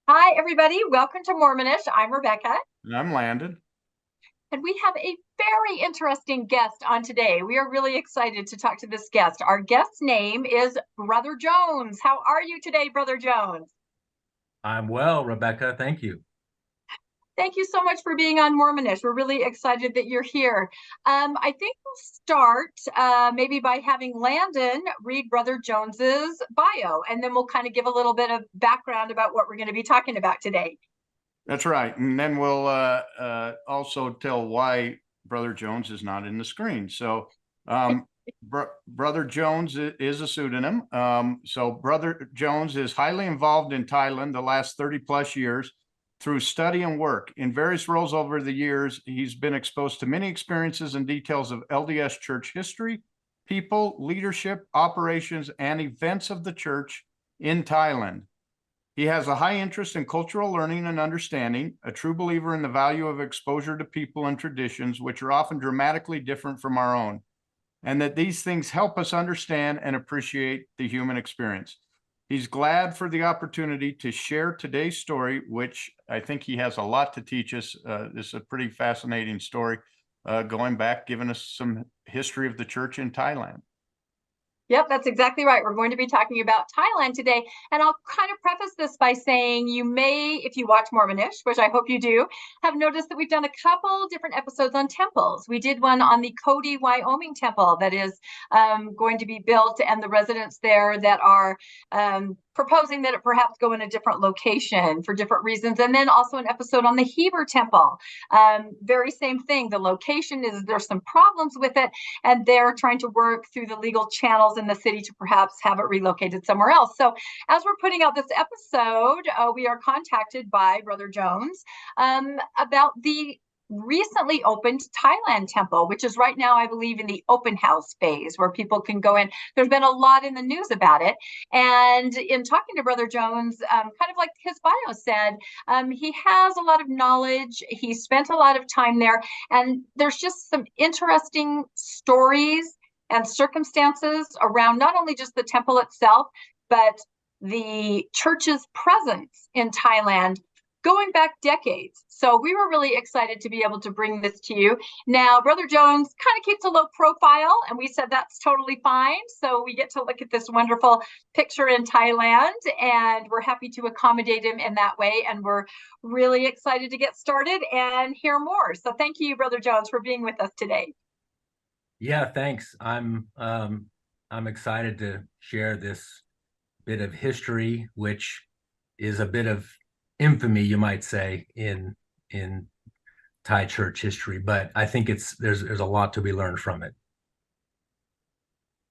Hi, everybody. Welcome to Mormonish. I'm Rebecca, And I'm Landon. and we have a very interesting guest on today. We are really excited to talk to this guest. Our guest's name is Brother Jones. How are you today, Brother Jones? I'm well, Rebecca. Thank you. Thank you so much for being on Mormonish. We're really excited that you're here. I think we'll start maybe by having Landon read Brother Jones's bio, and then we'll kind of give a little bit of background about what we're going to be talking about today. That's right. And then we'll also tell why Brother Jones is not in the screen. So Brother Jones is a pseudonym. So Brother Jones is highly involved in Thailand the last 30 plus years through study and work. In various roles over the years, he's been exposed to many experiences and details of LDS church history, people, leadership, operations, and events of the church in Thailand. He has a high interest in cultural learning and understanding, a true believer in the value of exposure to people and traditions, which are often dramatically different from our own, and that these things help us understand and appreciate the human experience. He's glad for the opportunity to share today's story, which I think he has a lot to teach us. This is a pretty fascinating story, going back, giving us some history of the church in Thailand. Yep, that's exactly right. We're going to be talking about Thailand today. And I'll kind of preface this by saying you may, if you watch Mormonish, which I hope you do, have noticed that we've done a couple different episodes on temples. We did one on the Cody, Wyoming temple that is going to be built, and the residents there that are proposing that it perhaps go in a different location for different reasons. And then also an episode on the Heber temple. Very same thing. The location there's some problems with it, and they're trying to work through the legal channels in the city to perhaps have it relocated somewhere else. So as we're putting out this episode, we are contacted by Brother Jones about the recently opened Thailand temple, which is right now, I believe, in the open house phase where people can go in. There's been a lot in the news about it. And in talking to Brother Jones, kind of like his bio said, he has a lot of knowledge. He spent a lot of time there. And there's just some interesting stories and circumstances around not only just the temple itself, but the church's presence in Thailand going back decades. So we were really excited to be able to bring this to you. Now, Brother Jones kind of keeps a low profile, and we said that's totally fine. So we get to look at this wonderful picture in Thailand, and we're happy to accommodate him in that way. And we're really excited to get started and hear more. So thank you, Brother Jones, for being with us today. Yeah, thanks. I'm excited to share this bit of history, which is a bit of infamy, you might say, in Thai church history, but I think there's a lot to be learned from it.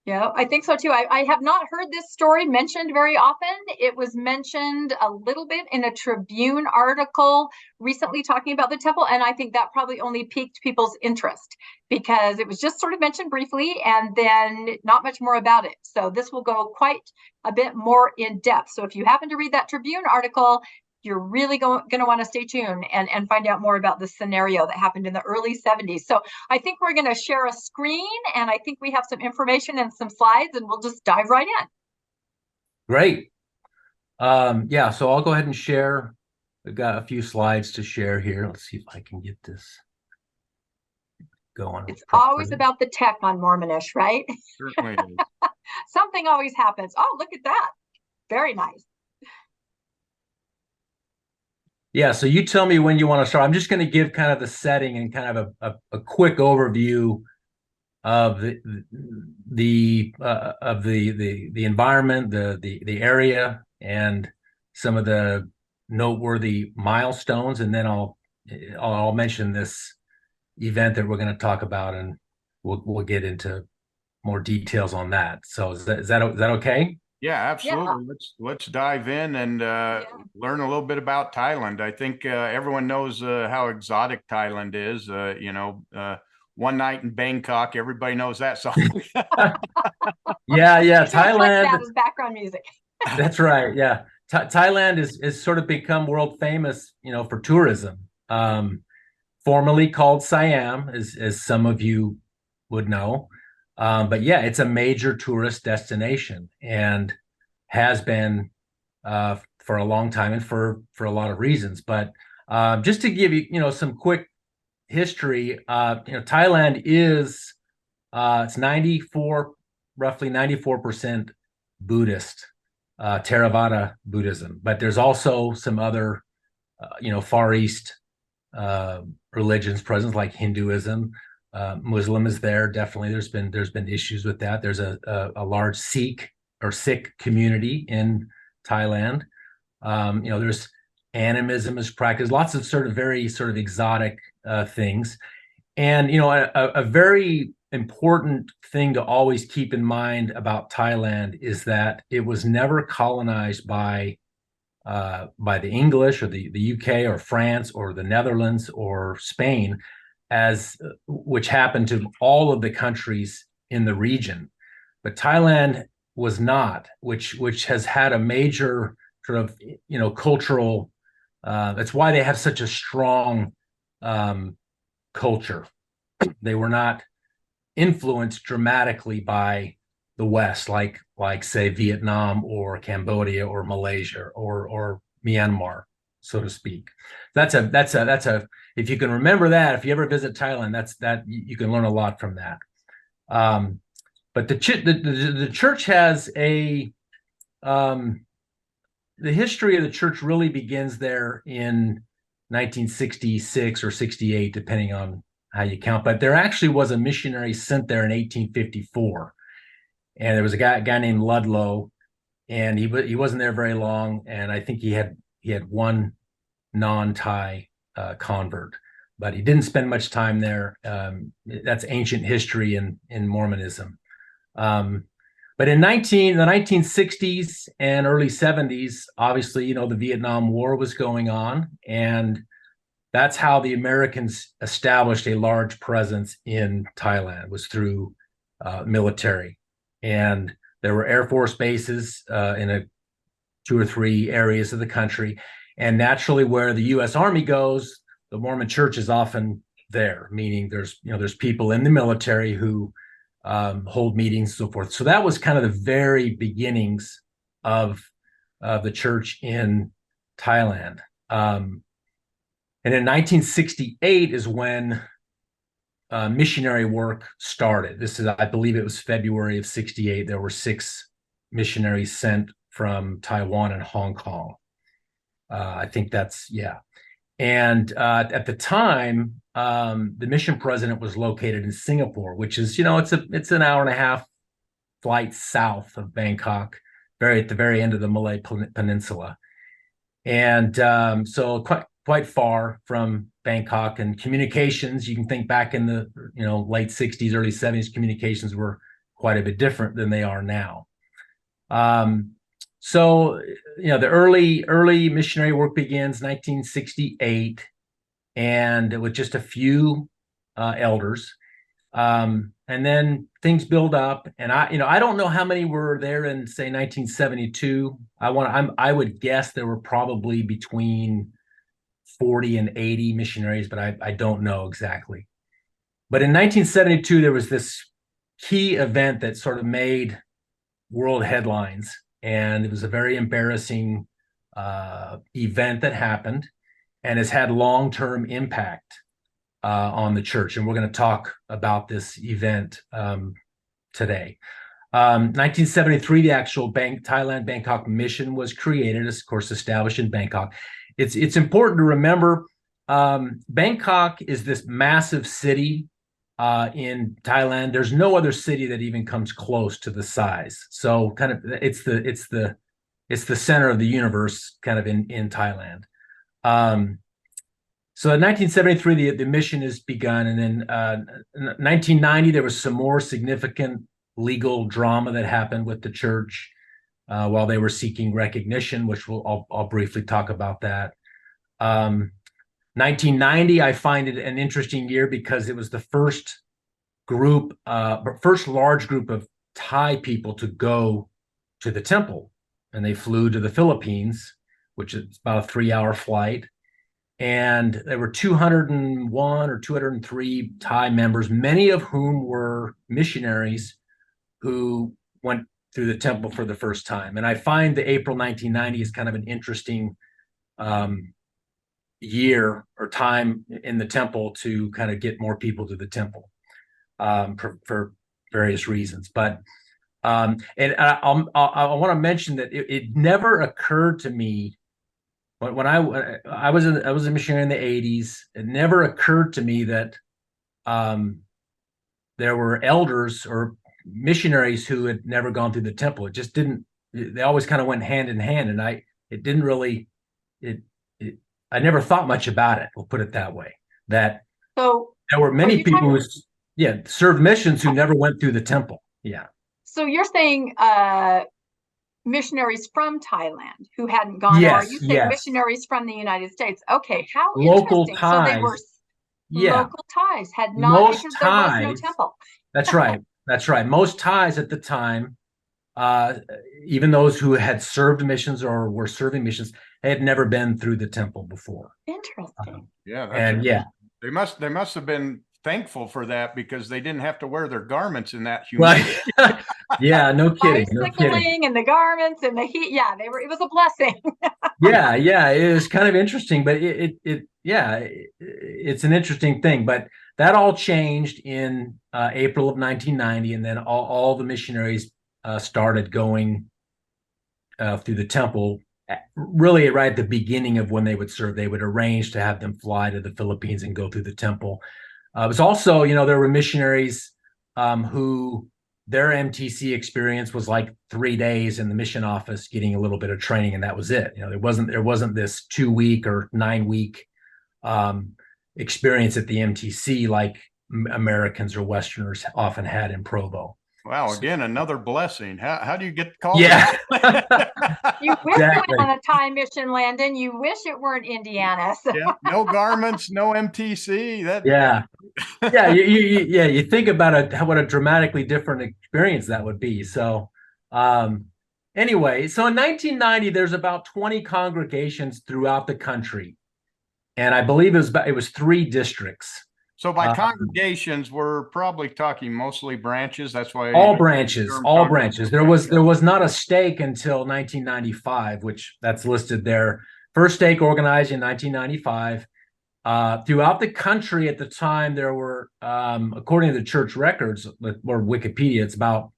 Yeah, I think so too. I have not heard this story mentioned very often. It was mentioned a little bit in a Tribune article recently talking about the temple, and I think that probably only piqued people's interest because it was just sort of mentioned briefly and then not much more about it. So this will go quite a bit more in depth. So if you happen to read that Tribune article, you're really going to want to stay tuned and find out more about the scenario that happened in the early 70s. So I think we're going to share a screen, and I think we have some information and some slides, and we'll just dive right in. Great. Yeah, so I'll go ahead and share. We've got a few slides to share here. Let's see if I can get this going. It's always about the tech on Mormonish, right? Certainly is. Something always happens. Oh, look at that. Very nice. Yeah, so you tell me when you want to start. I'm just going to give kind of the setting and kind of a quick overview of the environment, the area, and some of the noteworthy milestones, and then I'll mention this event that we're going to talk about, and we'll get into more details on that. So is that okay? Yeah, absolutely. Yeah. Let's dive in and learn a little bit about Thailand. I think everyone knows how exotic Thailand is. One Night in Bangkok, everybody knows that song. yeah. Thailand. That is background music. That's right. Yeah, Thailand is sort of become world famous, for tourism. Formerly called Siam, as some of you would know. But yeah, it's a major tourist destination and has been for a long time, and for a lot of reasons. But just to give you, some quick history, Thailand is it's roughly 94% Buddhist, Theravada Buddhism, but there's also some other, Far East religions present, like Hinduism. Muslim is there, definitely. There's been issues with that. There's a large Sikh community in Thailand. There's animism is practiced, lots of very exotic things. And, a very important thing to always keep in mind about Thailand is that it was never colonized by the English or the UK or France or the Netherlands or Spain, which happened to all of the countries in the region. But Thailand was not, which has had a major sort of, cultural, that's why they have such a strong culture. They were not influenced dramatically by the West, like say Vietnam or Cambodia or Malaysia or Myanmar, so to speak. That's a if you can remember that, if you ever visit Thailand, that you can learn a lot from that. But the church has the history of the church really begins there in 1966 or 68, depending on how you count. But there actually was a missionary sent there in 1854, and there was a guy named Ludlow, and he wasn't there very long, and I think he had one non-Thai convert, but he didn't spend much time there. That's ancient history in Mormonism. But in the 1960s and early 70s, obviously, the Vietnam War was going on, and that's how the Americans established a large presence in Thailand, was through military. And there were Air Force bases in 2 or 3 areas of the country. And naturally, where the U.S. Army goes, the Mormon Church is often there, meaning there's people in the military who hold meetings and so forth. So that was kind of the very beginnings of the church in Thailand. And in 1968 is when missionary work started. I believe it was February of 68. There were 6 missionaries sent from Taiwan and Hong Kong. I think that's, yeah. And at the time, the mission president was located in Singapore, which is, it's an hour and a half flight south of Bangkok, at the very end of the Malay Peninsula. And so quite far from Bangkok. And communications, you can think back in the late 60s, early 70s, communications were quite a bit different than they are now. So the early missionary work begins 1968, and with just a few elders, and then things build up. And I don't know how many were there in, say, 1972. I would guess there were probably between 40 and 80 missionaries, but I don't know exactly. But in 1972, there was this key event that sort of made world headlines, and it was a very embarrassing event that happened and has had long-term impact on the church. And we're going to talk about this event today. 1973, the actual Thailand Bangkok mission was created, of course, established in Bangkok. It's important to remember Bangkok is this massive city in Thailand. There's no other city that even comes close to the size. So kind of it's the center of the universe kind of in Thailand. So in 1973, the mission is begun. And then in 1990, there was some more significant legal drama that happened with the church while they were seeking recognition, which I'll briefly talk about that. 1990, I find it an interesting year because it was the first large group of Thai people to go to the temple, and they flew to the Philippines, which is about a 3-hour flight. And there were 201 or 203 Thai members, many of whom were missionaries who went through the temple for the first time. And I find the April 1990 is kind of an interesting year or time in the temple to kind of get more people to the temple for various reasons. But and I want to mention that it never occurred to me when I was a missionary in the 80s. It never occurred to me that there were elders or missionaries who had never gone through the temple. It just didn't. They always kind of went hand in hand, and I never thought much about it. We'll put it that way. That So there were many people who served missions who never went through the temple. Yeah. So you're saying missionaries from Thailand who hadn't gone, or are you saying missionaries from the United States? Okay, how local interesting. Ties. So they were local ties, had not, because there was no temple. That's right. That's right. Most ties at the time, even those who had served missions or were serving missions, had never been through the temple before. Interesting. They must have been thankful for that, because they didn't have to wear their garments in that humidity. Right. Yeah, no kidding. No kidding. And the garments and the heat. Yeah, they were. It was a blessing. Yeah. It was kind of interesting, but it's an interesting thing. But that all changed in April of 1990, and then all the missionaries started going through the temple. Really, right at the beginning of when they would serve, they would arrange to have them fly to the Philippines and go through the temple. It was also, there were missionaries who their MTC experience was like 3 days in the mission office getting a little bit of training, and that was it. There wasn't this 2-week or 9-week experience at the MTC like Americans or Westerners often had in Provo. Wow, again, another blessing. How do you get called? Yeah. You wish you went on a Thai mission, Landon. You wish it weren't Indiana. So. Yeah, no garments, no MTC. You think about what a dramatically different experience that would be. So anyway, so in 1990, there's about 20 congregations throughout the country. And I believe it was 3 districts. So by congregations, we're probably talking mostly branches. That's why all branches. There was not a stake until 1995, which that's listed there. First stake organized in 1995. Throughout the country at the time, there were, according to the church records or Wikipedia, it's about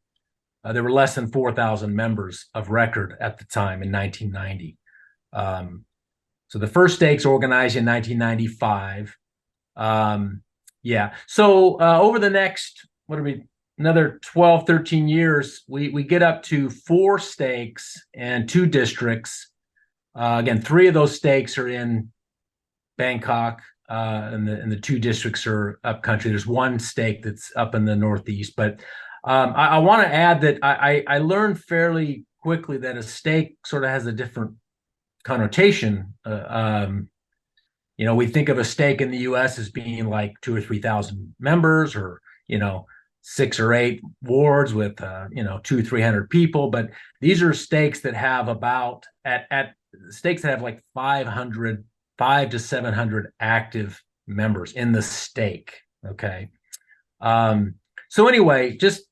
there were less than 4,000 members of record at the time in 1990. So the first stakes organized in 1995. So over the next, another 12, 13 years, we get up to 4 stakes and 2 districts. Again, 3 of those stakes are in Bangkok, and the 2 districts are up country. There's 1 stake that's up in the Northeast. But I want to add that I learned fairly quickly that a stake sort of has a different connotation. We think of a stake in the U.S. as being like 2,000 or 3,000 members, or 6 or 8 wards with 200-300 people. But these are stakes that have about stakes that have like 500 to 700 active members in the stake. Okay. So anyway, just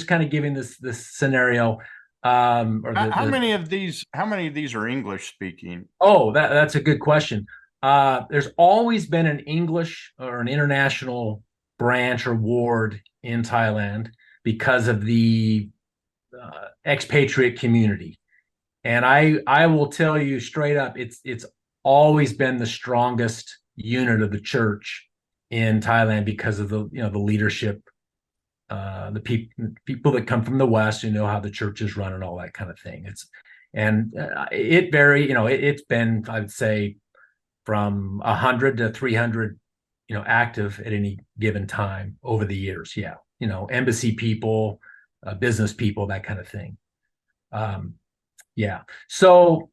kind of giving this scenario. How many of these are English speaking? Oh, that's a good question. There's always been an English or an international branch or ward in Thailand because of the expatriate community. And I will tell you straight up, it's always been the strongest unit of the church in Thailand because of the leadership, the people that come from the West who know how the church is run and all that kind of thing. It's been, I'd say, from 100 to 300, active at any given time over the years. Yeah. Embassy people, business people, that kind of thing. So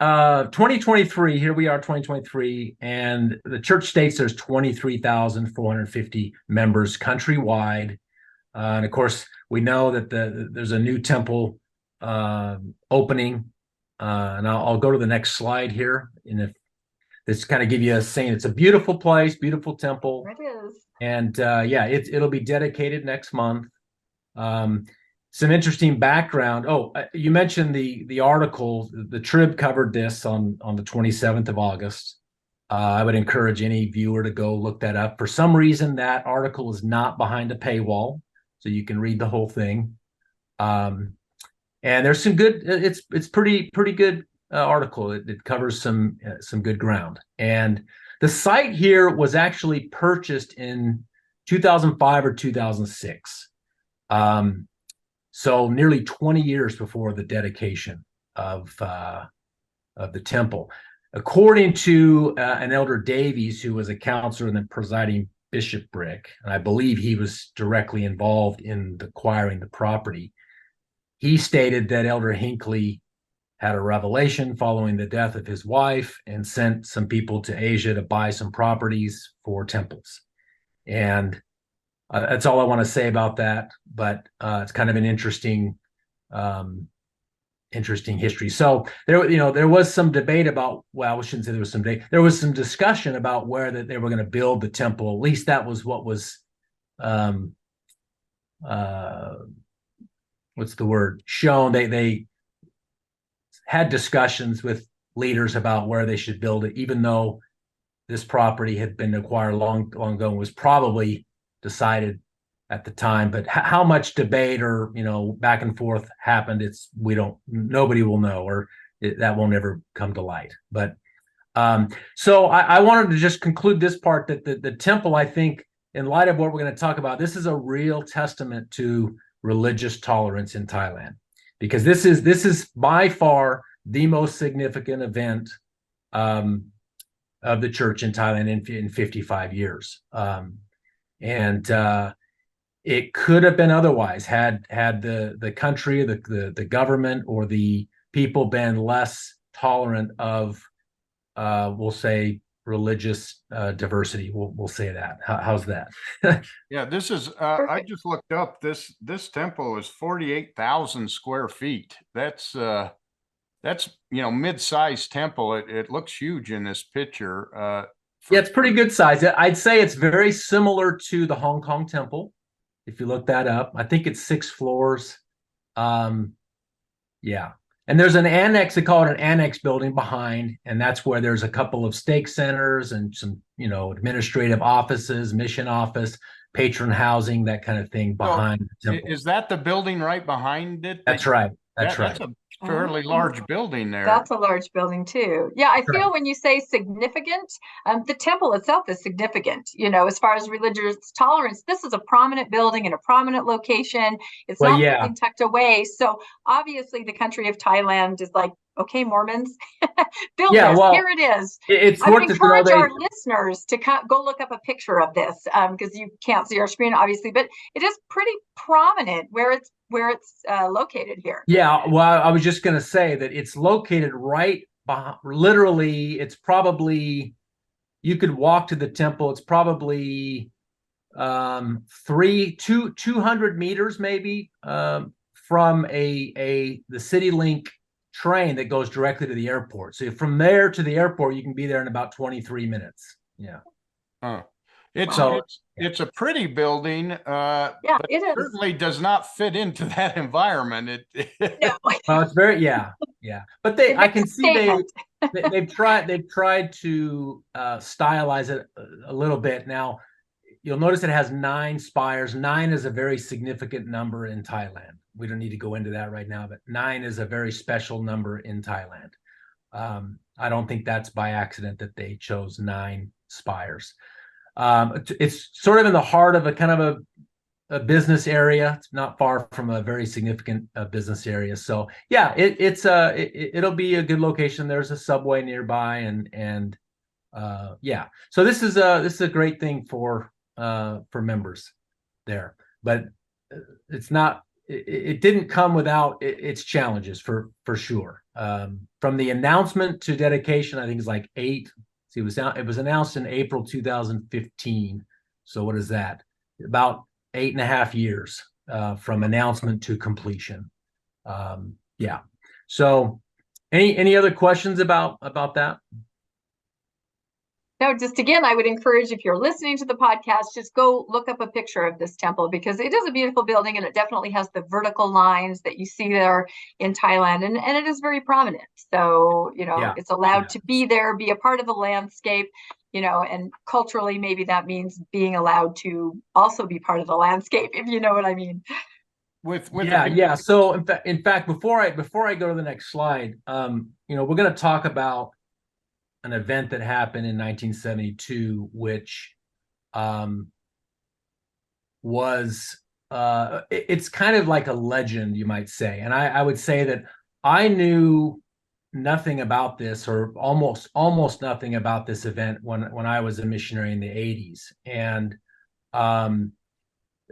2023, here we are, 2023, and the church states there's 23,450 members countrywide. And of course, we know that there's a new temple opening. And I'll go to the next slide here. And if this kind of give you a saying, it's a beautiful place, beautiful temple. It is. And it'll be dedicated next month. some interesting background. Oh, you mentioned the article. The Trib covered this on the 27th of August. I would encourage any viewer to go look that up. For some reason, that article is not behind a paywall, so you can read the whole thing. And there's some good. It's pretty good article. It covers some good ground. And the site here was actually purchased in 2005 or 2006. So nearly 20 years before the dedication of the temple. According to an Elder Davies, who was a counselor in the presiding bishopric, and I believe he was directly involved in acquiring the property, he stated that Elder Hinckley had a revelation following the death of his wife and sent some people to Asia to buy some properties for temples. And that's all I want to say about that, but it's kind of an interesting history. So there was some debate about, well, we shouldn't say there was some debate. There was some discussion about where that they were going to build the temple. At least that was what was, what's the word, shown. They had discussions with leaders about where they should build it, even though this property had been acquired long ago and was probably decided at the time. But how much debate or back and forth happened, nobody will know, or that won't ever come to light. But so I wanted to just conclude this part that the temple, I think, in light of what we're going to talk about, this is a real testament to religious tolerance in Thailand, because this is by far the most significant event of the church in Thailand in 55 years. And it could have been otherwise had the country, the government, or the people been less tolerant of, we'll say, religious diversity. We'll say that. How's that? Yeah, this is. I just looked up. This temple is 48,000 square feet. That's mid-sized temple. It looks huge in this picture. Yeah, it's pretty good size. I'd say it's very similar to the Hong Kong temple. If you look that up, I think it's 6 floors. Yeah. And there's an annex, they call it an annex building behind, and that's where there's a couple of stake centers and some, administrative offices, mission office, patron housing, that kind of thing behind the temple. Is that the building right behind it? That's right. That's right. That's a fairly large building there. That's a large building too. Yeah, I feel when you say significant, the temple itself is significant. As far as religious tolerance, this is a prominent building in a prominent location. It's not something tucked away. So obviously, the country of Thailand is like, okay, Mormons, build this. Here it is. I would encourage our listeners to go look up a picture of this, because you can't see our screen, obviously, but it is pretty prominent where it's located here. Yeah, well, I was just going to say that it's located right behind, literally, it's probably, you could walk to the temple, it's probably 200 meters maybe from the CityLink train that goes directly to the airport. So from there to the airport, you can be there in about 23 minutes. Yeah. It's a pretty building. But it certainly does not fit into that environment. No. Well, it's very But I can see they've tried to stylize it a little bit. Now you'll notice it has 9 spires. 9 is a very significant number in Thailand. We don't need to go into that right now, but 9 is a very special number in Thailand. I don't think that's by accident that they chose 9 spires. It's sort of in the heart of a kind of a business area. It's not far from a very significant business area. So yeah, it'll be a good location. There's a subway nearby, and yeah. So this is a great thing for members there, but it's not. It didn't come without its challenges for sure. From the announcement to dedication, I think it's like 8. See, it was announced in April 2015. So what is that? About 8.5 years from announcement to completion. Yeah. So any other questions about that? No, just again, I would encourage, if you're listening to the podcast, just go look up a picture of this temple, because it is a beautiful building, and it definitely has the vertical lines that you see there in Thailand, and it is very prominent. So, it's allowed to be there, be a part of the landscape, and culturally, maybe that means being allowed to also be part of the landscape, if you know what I mean. Yeah. So in fact, before I go to the next slide, we're going to talk about an event that happened in 1972, which was it's kind of like a legend, you might say. And I would say that I knew nothing about this, or almost nothing about this event when I was a missionary in the 80s. And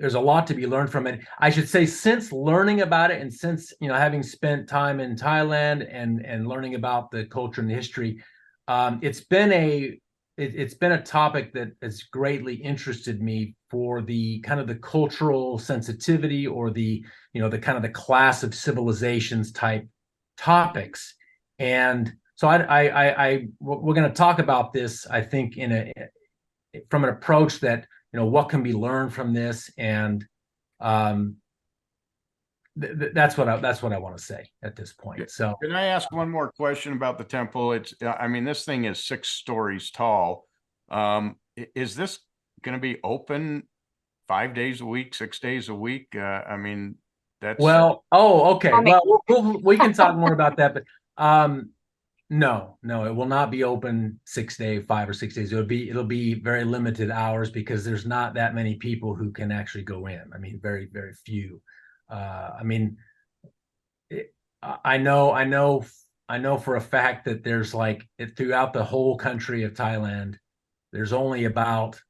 there's a lot to be learned from it. I should say, since learning about it, and since having spent time in Thailand and learning about the culture and the history, it's been a topic that has greatly interested me for the kind of the cultural sensitivity, or the the kind of the class of civilizations type topics. And so we're going to talk about this, I think, from an approach that what can be learned from this, and that's what I want to say at this point. So, can I ask one more question about the temple? This thing is 6 stories tall. Is this going to be open 5 days a week, 6 days a week? That's okay. Well, we can talk more about that, but no, it will not be open 5 or 6 days. It'll be very limited hours, because there's not that many people who can actually go in. Very, very few. I know for a fact that there's throughout the whole country of Thailand, there's only about,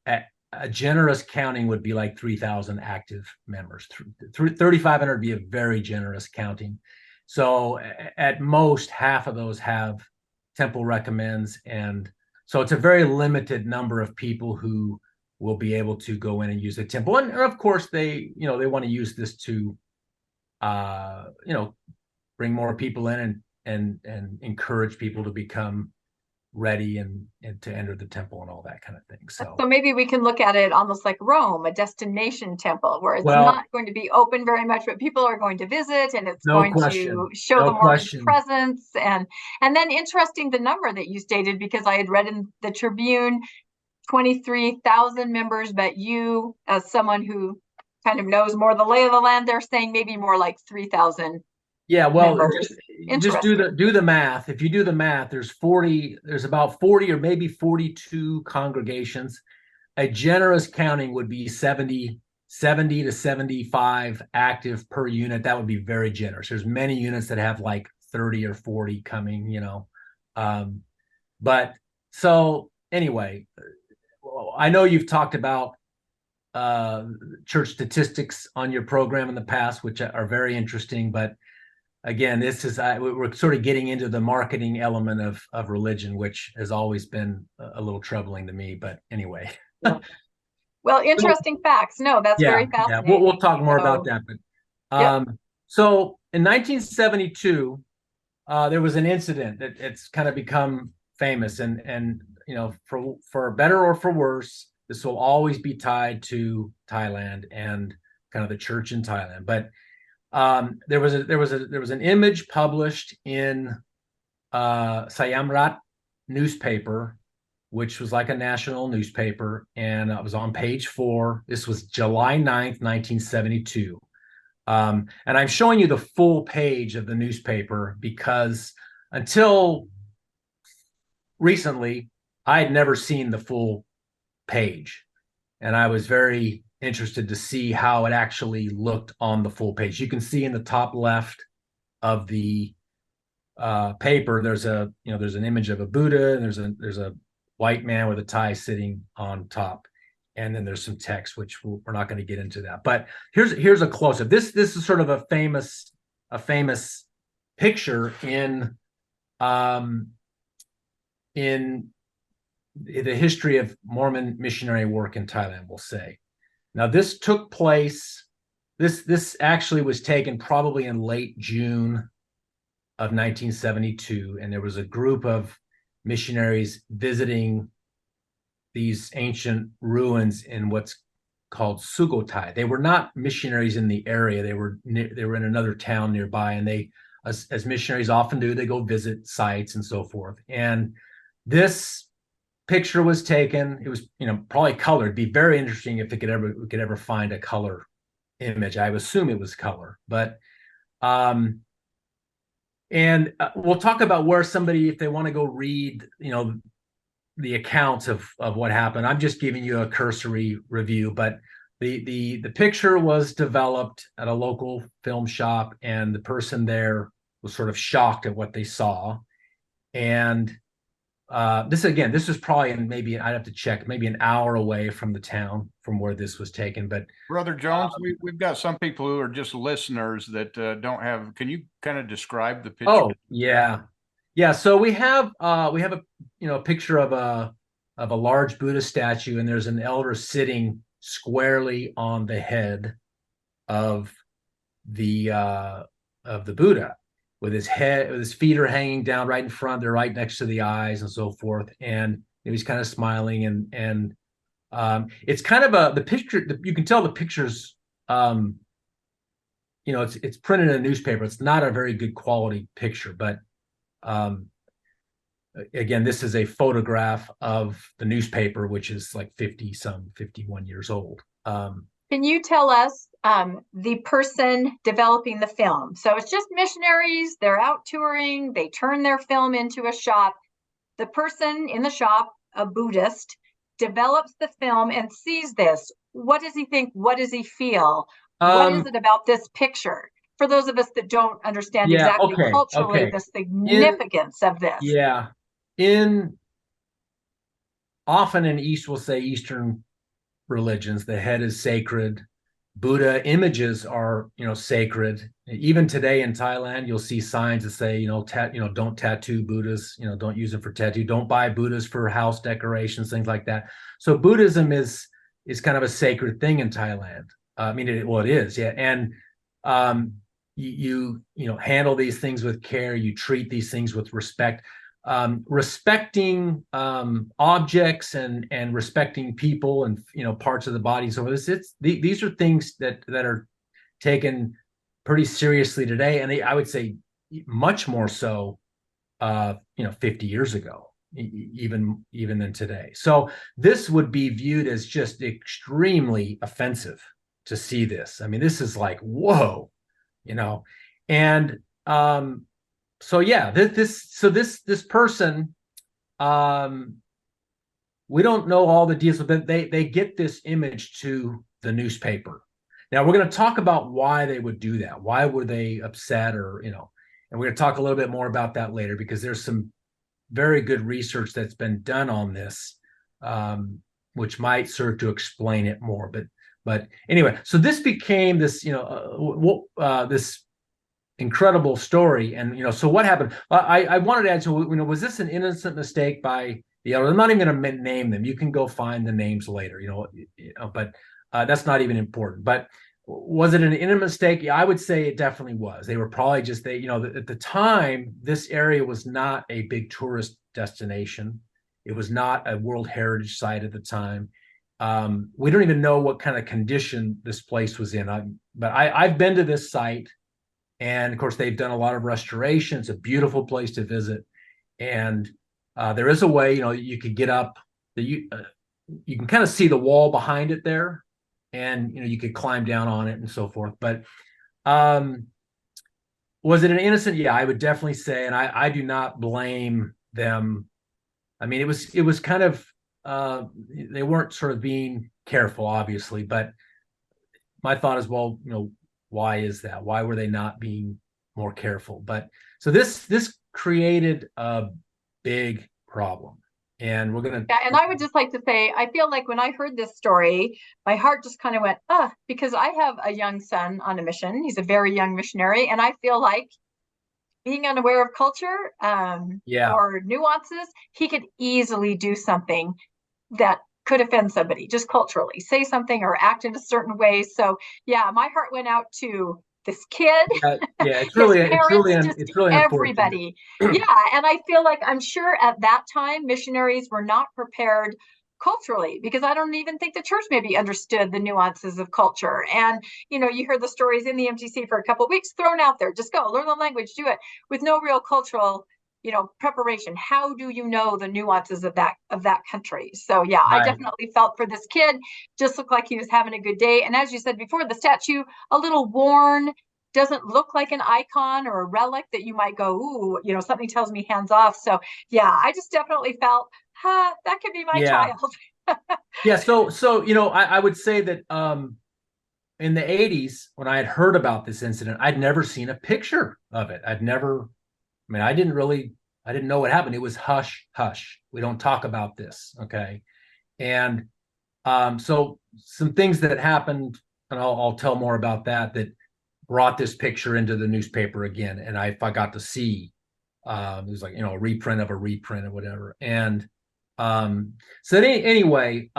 a generous counting would be like 3,000 active members. 3,500 would be a very generous counting. So at most, half of those have temple recommends, and so it's a very limited number of people who will be able to go in and use the temple. And of course, they want to use this to bring more people in and encourage people to become ready and to enter the temple and all that kind of thing. So maybe we can look at it almost like Rome, a destination temple, where it's not going to be open very much, but people are going to visit, and it's to show the Mormon presence. And then interesting, the number that you stated, because I had read in the Tribune 23,000 members, but you, as someone who kind of knows more the lay of the land, they're saying maybe more like 3,000. Yeah, well, just do the math. If you do the math, there's about 40 or maybe 42 congregations. A generous counting would be 70 to 75 active per unit. That would be very generous. There's many units that have like 30 or 40 coming, but so anyway, I know you've talked about church statistics on your program in the past, which are very interesting, but again, this is we're sort of getting into the marketing element of religion, which has always been a little troubling to me. But anyway, well, interesting facts. No, that's very fascinating. Yeah, we'll talk more about that. But so in 1972, there was an incident that it's kind of become famous, and for better or for worse, this will always be tied to Thailand and kind of the church in Thailand. But there was an image published in Sayamrat newspaper, which was like a national newspaper, and it was on page 4. This was July 9th, 1972. And I'm showing you the full page of the newspaper because until recently, I had never seen the full page, and I was very interested to see how it actually looked on the full page. You can see in the top left of the paper, there's an image of a Buddha, and there's a white man with a tie sitting on top, and then there's some text, which we're not going to get into that. But here's a close up. This is sort of a famous picture in the history of Mormon missionary work in Thailand, we'll say. Now, this took place, this actually was taken probably in late June of 1972, and there was a group of missionaries visiting these ancient ruins in what's called Sukhothai. They were not missionaries in the area. They were in another town nearby, and they, as missionaries often do, they go visit sites and so forth. And this picture was taken. It was, probably colored. It'd be very interesting if we could ever find a color image. I would assume it was color, but and we'll talk about where somebody, if they want to go read, the accounts of what happened. I'm just giving you a cursory review, but the picture was developed at a local film shop, and the person there was sort of shocked at what they saw. And this was probably maybe, I'd have to check, maybe an hour away from the town from where this was taken. But Brother Jones, we've got some people who are just listeners that don't have. Can you kind of describe the picture? Oh, yeah. So we have a picture of a large Buddha statue, and there's an elder sitting squarely on the head of the Buddha, with his feet are hanging down right in front. They're right next to the eyes and so forth. And he's kind of smiling, and it's kind of the picture. You can tell the picture's, it's printed in a newspaper. It's not a very good quality picture, but again, this is a photograph of the newspaper, which is like 51 years old. Can you tell us the person developing the film? So it's just missionaries, they're out touring, they turn their film into a shop. The person in the shop, a Buddhist, develops the film and sees this. What does he think? What does he feel? What is it about this picture? For those of us that don't understand culturally the significance of this. Yeah. Often in East, we'll say Eastern religions, the head is sacred. Buddha images are, sacred. Even today in Thailand, you'll see signs that say, don't tattoo Buddhas, don't use them for tattoo, don't buy Buddhas for house decorations, things like that. So Buddhism is kind of a sacred thing in Thailand. It is, yeah. And you handle these things with care. You treat these things with respect. Respecting objects and respecting people and parts of the body. So these are things that are taken pretty seriously today, and I would say much more so 50 years ago, even than today. So this would be viewed as just extremely offensive to see this. This is like, whoa, and so yeah, this person, we don't know all the details, but they get this image to the newspaper. Now we're going to talk about why they would do that. Why were they upset, or and we're going to talk a little bit more about that later, because there's some very good research that's been done on this, which might serve to explain it more. But anyway, so this became this this incredible story. And so what happened? I wanted to add, so was this an innocent mistake by the elder? I'm not even going to name them. You can go find the names later, but that's not even important. But was it an innocent mistake? Yeah, I would say it definitely was. They were probably just at the time, this area was not a big tourist destination. It was not a World Heritage Site at the time. We don't even know what kind of condition this place was in. But I've been to this site. And of course, they've done a lot of restoration. It's a beautiful place to visit. And there is a way, you could get up, you can kind of see the wall behind it there. And, you could climb down on it and so forth. But was it an innocent? Yeah, I would definitely say, and I do not blame them. It was kind of, they weren't sort of being careful, obviously. But my thought is, well, why is that? Why were they not being more careful? But so this created a big problem, and we're gonna. Yeah, and I would just like to say, I feel like when I heard this story, my heart just kind of went, because I have a young son on a mission. He's a very young missionary, and I feel like being unaware of culture, or nuances, he could easily do something that could offend somebody, just culturally, say something or act in a certain way. So yeah, my heart went out to this kid. It's really everybody. Yeah, and I feel like, I'm sure at that time missionaries were not prepared culturally, because I don't even think the church maybe understood the nuances of culture. And, you heard the stories in the MTC for a couple of weeks thrown out there, just go learn the language, do it, with no real cultural, preparation. How do you know the nuances of that country? So yeah, I definitely felt for this kid, just looked like he was having a good day. And as you said before, the statue, a little worn, doesn't look like an icon or a relic that you might go, ooh, something tells me hands off. So yeah, I just definitely felt, that could be my child. Yeah. So, I would say that in the 80s, when I had heard about this incident, I'd never seen a picture of it. I didn't know what happened. It was hush, hush. We don't talk about this. Okay. And so some things that happened, and I'll tell more about that brought this picture into the newspaper again. And I got to see, it was like, a reprint of a reprint or whatever. And anyway,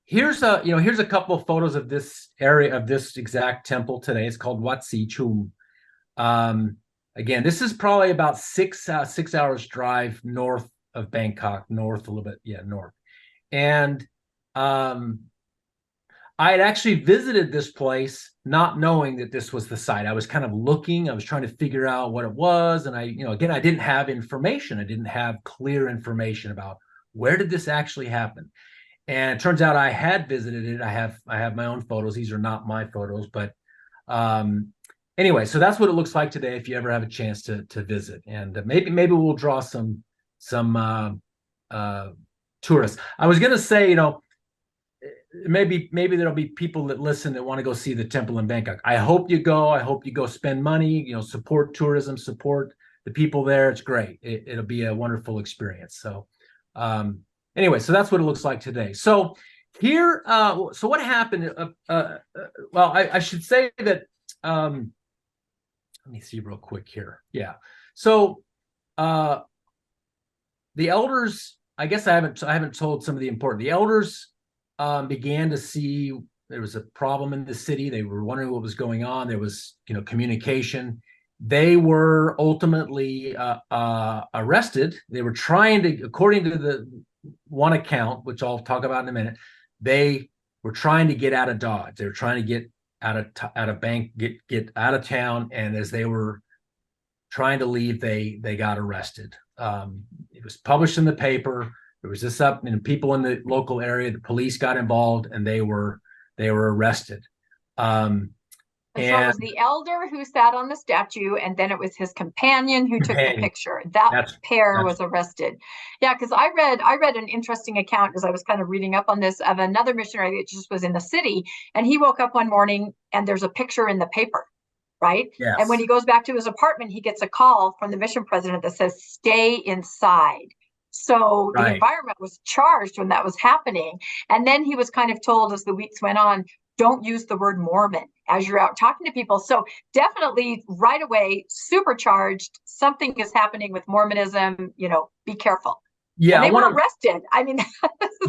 here's a couple of photos of this area, of this exact temple today. It's called Wat Si Chum. Again, this is probably about 6 hours drive north of Bangkok, north a little bit, north. And I had actually visited this place not knowing that this was the site. I was kind of looking, I was trying to figure out what it was. And I didn't have information. I didn't have clear information about where did this actually happen. And it turns out I had visited it. I have my own photos. These are not my photos, but anyway, so that's what it looks like today if you ever have a chance to visit. And maybe we'll draw some tourists. I was going to say, maybe there'll be people that listen that want to go see the temple in Bangkok. I hope you go. I hope you go spend money, support tourism, support the people there. It's great. It'll be a wonderful experience. So anyway, so that's what it looks like today. So here, so what happened? Well, I should say that, let me see real quick here. Yeah. So the elders, I guess I haven't told some of the important, the elders began to see there was a problem in the city. They were wondering what was going on. There was, communication. They were ultimately arrested. They were trying to, according to the one account, which I'll talk about in a minute, they were trying to get out of Dodge. They were trying to get out of get out of town. And as they were trying to leave, they got arrested. It was published in the paper. There was this up, and people in the local area, the police got involved, and they were arrested. And so it was the elder who sat on the statue, and then it was his companion who took the picture. That pair was arrested. Yeah, because I read an interesting account as I was kind of reading up on this of another missionary that just was in the city, and he woke up one morning and there's a picture in the paper, right? Yes. And when he goes back to his apartment, he gets a call from the mission president that says, "Stay inside." So the environment was charged when that was happening. And then he was kind of told as the weeks went on, don't use the word Mormon as you're out talking to people. So definitely right away, supercharged, something is happening with Mormonism, be careful. Yeah. And they were arrested. I mean,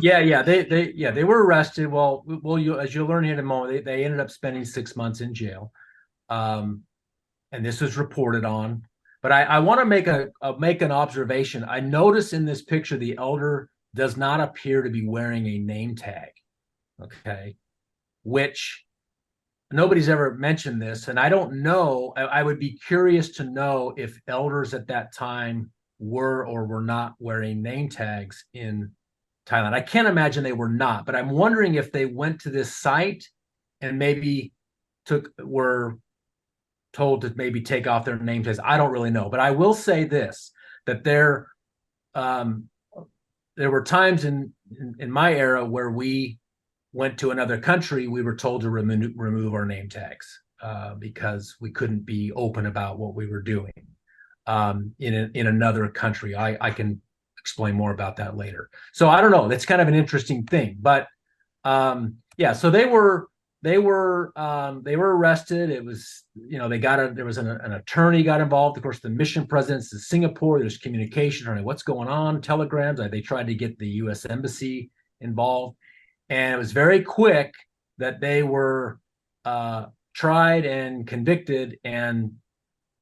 they were arrested. Well, as you'll learn here in a moment, they ended up spending 6 months in jail. And this was reported on. But I want to make an observation. I notice in this picture, the elder does not appear to be wearing a name tag. Okay. Which nobody's ever mentioned this. And I don't know, I would be curious to know if elders at that time were or were not wearing name tags in Thailand. I can't imagine they were not, but I'm wondering if they went to this site and maybe were told to maybe take off their name tags. I don't really know, but I will say this, that there were times in my era where we went to another country, we were told to remove our name tags because we couldn't be open about what we were doing in another country. I can explain more about that later. So I don't know. That's kind of an interesting thing, but so they were arrested. It was, there was an attorney got involved. Of course, the mission president's in Singapore. There's communication on what's going on, telegrams. They tried to get the U.S. Embassy involved. And it was very quick that they were tried and convicted and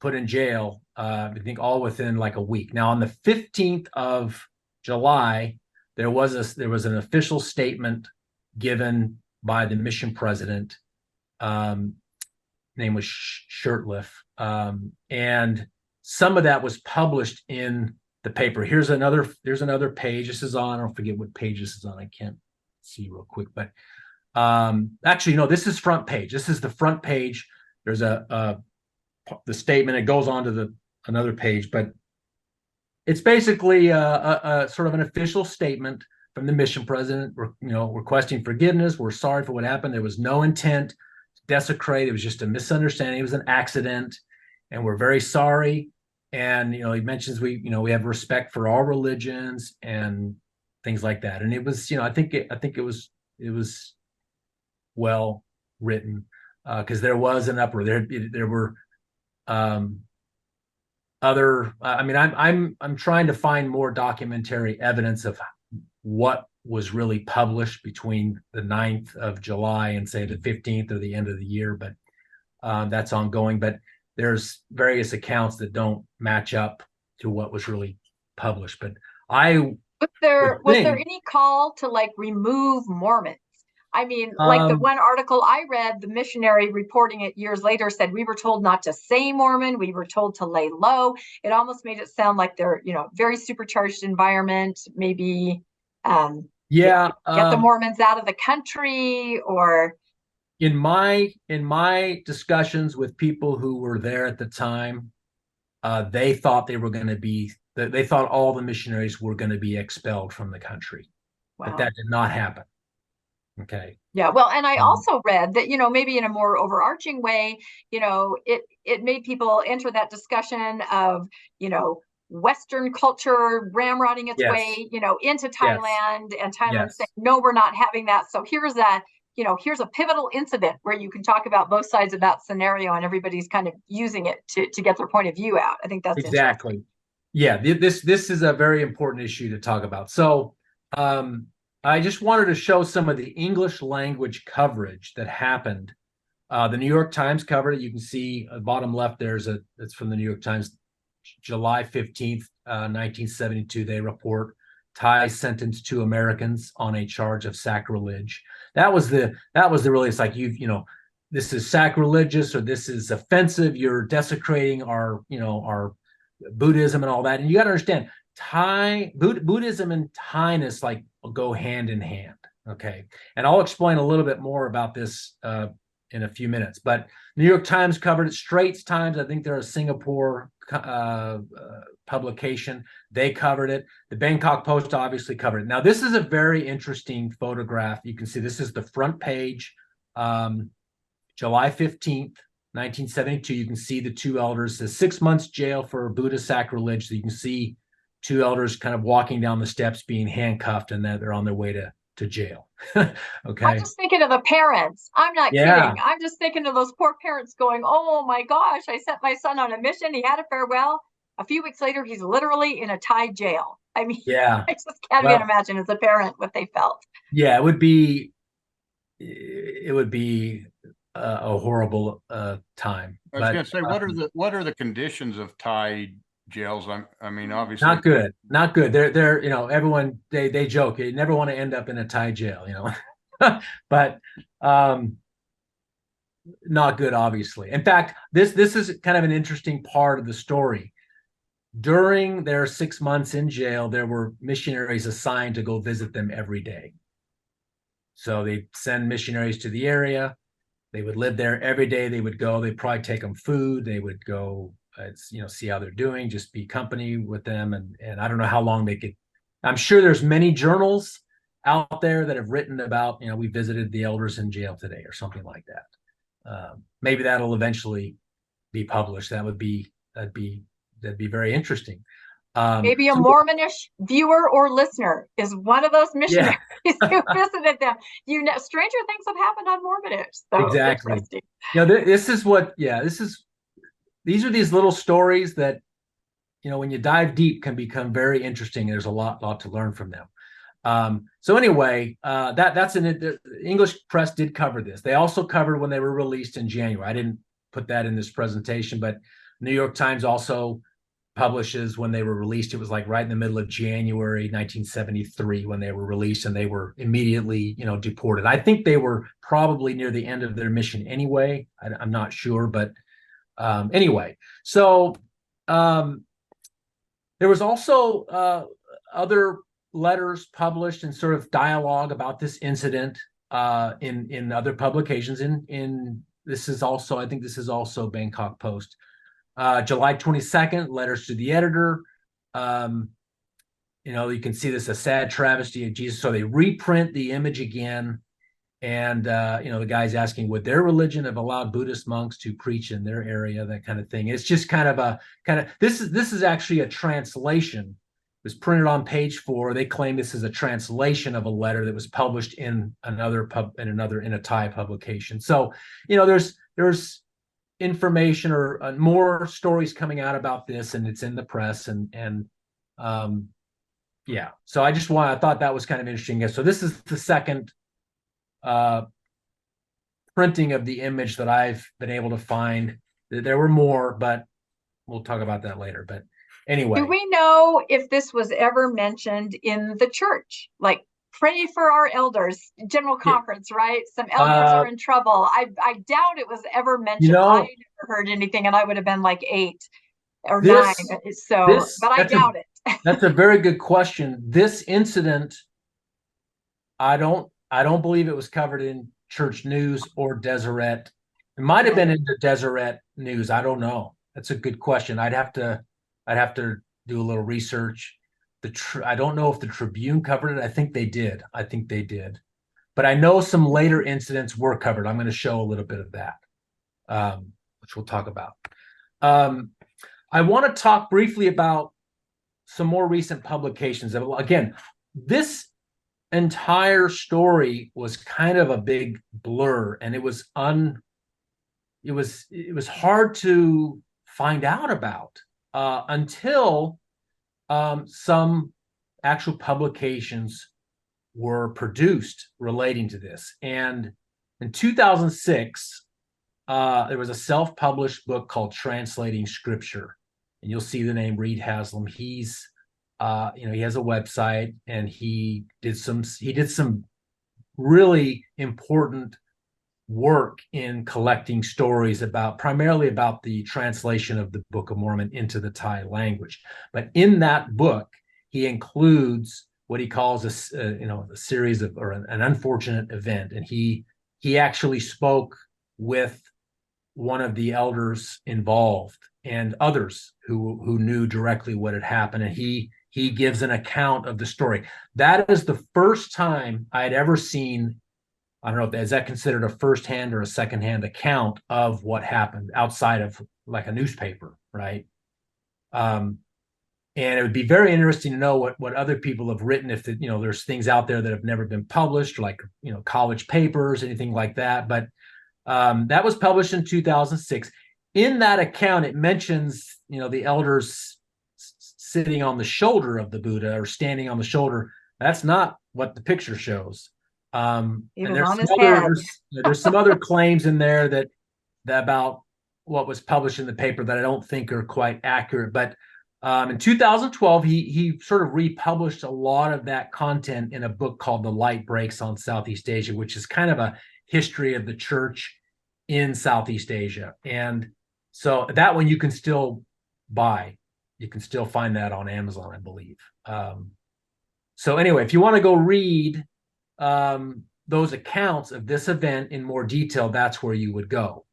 put in jail, I think all within like a week. Now, on the 15th of July, there was an official statement given by the mission president. Name was Shirtliff, and some of that was published in the paper. There's another page. This is on, I don't forget what page this is on. I can't see real quick, but actually, no, this is front page. This is the front page. There's the statement. It goes on to another page, but it's basically a sort of an official statement from the mission president, requesting forgiveness. We're sorry for what happened. There was no intent to desecrate. It was just a misunderstanding. It was an accident, and we're very sorry. And he mentions we have respect for all religions and things like that. And it was, I think it was well written, because there was an uproar. There were other. I'm trying to find more documentary evidence of what was really published between the 9th of July and say the 15th or the end of the year, but that's ongoing. But there's various accounts that don't match up to what was really published. But was there any call to remove Mormons? I mean, the one article I read, the missionary reporting it years later said, we were told not to say Mormon. We were told to lay low. It almost made it sound like they're, very supercharged environment, maybe get the Mormons out of the country. Or in my discussions with people who were there at the time, they thought they thought all the missionaries were going to be expelled from the country. Wow. But that did not happen. Okay. Yeah. Well, and I also read that, maybe in a more overarching way, it made people enter that discussion of, Western culture ramrodding its way, into Thailand, and Thailand saying, no, we're not having that. So here's a pivotal incident where you can talk about both sides of that scenario, and everybody's kind of using it to get their point of view out. I think that's exactly. Yeah. This is a very important issue to talk about. So, I just wanted to show some of the English language coverage that happened. The New York Times covered it. You can see bottom left, it's from the New York Times, July 15th, 1972. They report Thai sentenced 2 Americans on a charge of sacrilege. That was the really, it's like, this is sacrilegious, or this is offensive. You're desecrating our Buddhism and all that. And you got to understand, Buddhism and Thainess go hand in hand. Okay. And I'll explain a little bit more about this in a few minutes, but New York Times covered it. Straits Times, I think they're a Singapore publication. They covered it. The Bangkok Post obviously covered it. Now, this is a very interesting photograph. You can see this is the front page, July 15th, 1972. You can see the 2 elders. It says 6 months jail for Buddhist sacrilege. So you can see 2 elders kind of walking down the steps, being handcuffed, and they're on their way to jail. Okay. I'm just thinking of the parents. I'm not kidding. I'm just thinking of those poor parents going, oh my gosh, I sent my son on a mission. He had a farewell. A few weeks later, he's literally in a Thai jail. I mean, I just can't even imagine as a parent what they felt. Yeah, it would be a horrible time. I was going to say, what are the conditions of Thai jails? I mean, obviously not good. They're everyone they joke, you never want to end up in a Thai jail, but not good, obviously. In fact, this is kind of an interesting part of the story. During their 6 months in jail, there were missionaries assigned to go visit them every day. So they send missionaries to the area. They would live there every day. They would go. They'd probably take them food. They would go, see how they're doing, just be company with them. And I don't know how long they could. I'm sure there's many journals out there that have written about, we visited the elders in jail today or something like that. Maybe that'll eventually be published. That'd be very interesting. Maybe a Mormonish viewer or listener is one of those missionaries who visited them. Stranger things have happened on Mormonish. So exactly. These are these little stories that, when you dive deep, can become very interesting. There's a lot to learn from them. So anyway, the English press did cover this. They also covered when they were released in January. I didn't put that in this presentation, but New York Times also publishes when they were released. It was like right in the middle of January 1973 when they were released, and they were immediately, deported. I think they were probably near the end of their mission anyway. I'm not sure, but anyway. So there was also other letters published and sort of dialogue about this incident in other publications. In this is also, I think this is also Bangkok Post. July 22nd, letters to the editor. You can see this, a sad travesty of Jesus. So they reprint the image again. And, the guy's asking, would their religion have allowed Buddhist monks to preach in their area, that kind of thing. It's just this is actually a translation. It was printed on page 4. They claim this is a translation of a letter that was published in in a Thai publication. So, there's information or more stories coming out about this, and it's in the press, and so I thought that was kind of interesting. So this is the second printing of the image that I've been able to find. There were more, but we'll talk about that later. But anyway, do we know if this was ever mentioned in the church, like pray for our elders, general conference, right? Some elders are in trouble. I doubt it was ever mentioned. I never heard anything, and I would have been like 8 or 9. So, but I doubt it. That's a very good question. This incident, I don't believe it was covered in church news or Deseret. It might have been in the Deseret news. I don't know. That's a good question. I'd have to do a little research. I don't know if the Tribune covered it. I think they did. But I know some later incidents were covered. I'm going to show a little bit of that, which we'll talk about. I want to talk briefly about some more recent publications. Again, this entire story was kind of a big blur, and it was hard to find out about until some actual publications were produced relating to this. And in 2006, there was a self-published book called Translating Scripture, and you'll see the name Reed Haslam. He's he has a website, and he did some really important work in collecting stories primarily about the translation of the Book of Mormon into the Thai language. But in that book, he includes what he calls a series of, or an unfortunate event. And he actually spoke with one of the elders involved and others who knew directly what had happened. And he gives an account of the story. That is the first time I had ever seen, I don't know, is that considered a firsthand or a secondhand account of what happened outside of like a newspaper, right? And it would be very interesting to know what other people have written, if there's things out there that have never been published, like college papers, anything like that. But that was published in 2006. In that account, it mentions the elders sitting on the shoulder of the Buddha or standing on the shoulder. That's not what the picture shows. And there's some other claims in there that about what was published in the paper that I don't think are quite accurate. But in 2012, he sort of republished a lot of that content in a book called The Light Breaks on Southeast Asia, which is kind of a history of the church in Southeast Asia. And so that one you can still buy. You can still find that on Amazon, I believe. So anyway, if you want to go read those accounts of this event in more detail, that's where you would go.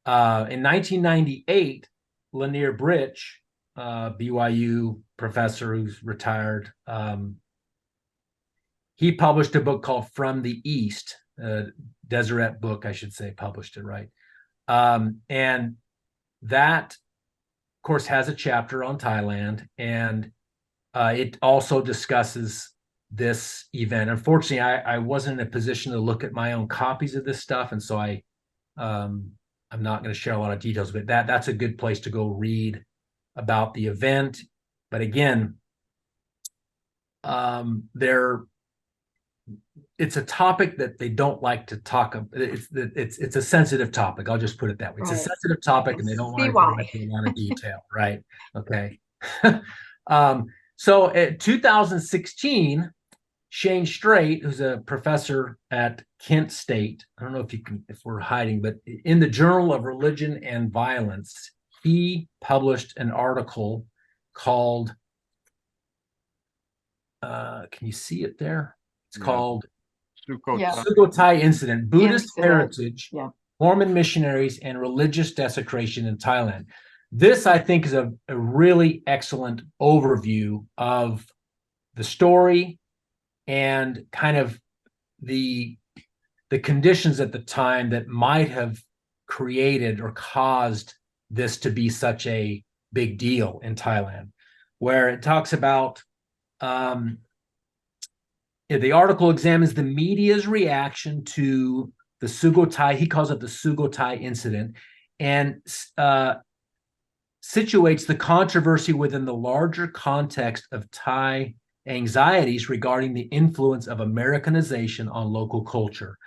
In 1998, Lanier Britch, BYU professor who's retired, he published a book called From the East, Deseret book, I should say, published it, right? And that, of course, has a chapter on Thailand, and it also discusses this event. Unfortunately, I wasn't in a position to look at my own copies of this stuff, and so I'm not going to share a lot of details, but that's a good place to go read about the event. But again, it's a topic that they don't like to talk about. It's a sensitive topic. I'll just put it that way. It's a sensitive topic, and they don't want to go into a lot of detail, right? Okay. So in 2016, Shane Strait, who's a professor at Kent State, I don't know if we're hiding, but in the Journal of Religion and Violence, he published an article called, can you see it there? It's called Sukhothai Incident, Buddhist Heritage, Mormon Missionaries, and Religious Desecration in Thailand. This, I think, is a really excellent overview of the story and kind of the conditions at the time that might have created or caused this to be such a big deal in Thailand, where it talks about the article examines the media's reaction to the Sukhothai, he calls it the Sukhothai incident, and situates the controversy within the larger context of Thai anxieties regarding the influence of Americanization on local culture.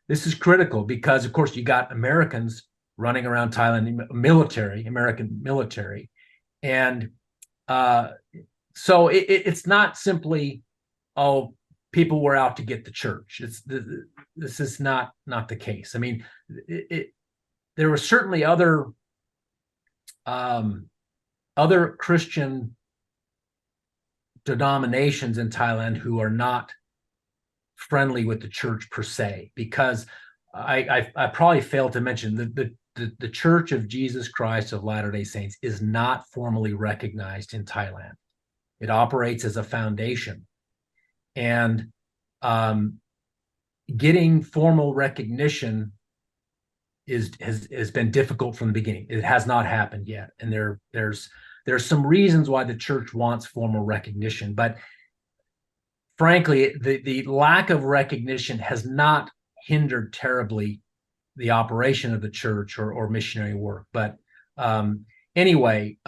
This is critical because, of course, you got Americans running around Thailand, American military. And so it's not simply, oh, people were out to get the church. This is not the case. I mean, there were certainly other Christian denominations in Thailand who are not friendly with the church per se, because I probably failed to mention the Church of Jesus Christ of Latter-day Saints is not formally recognized in Thailand. It operates as a foundation, and getting formal recognition has been difficult from the beginning. It has not happened yet, and there's some reasons why the church wants formal recognition, but frankly, the lack of recognition has not hindered terribly the operation of the church or missionary work. But anyway.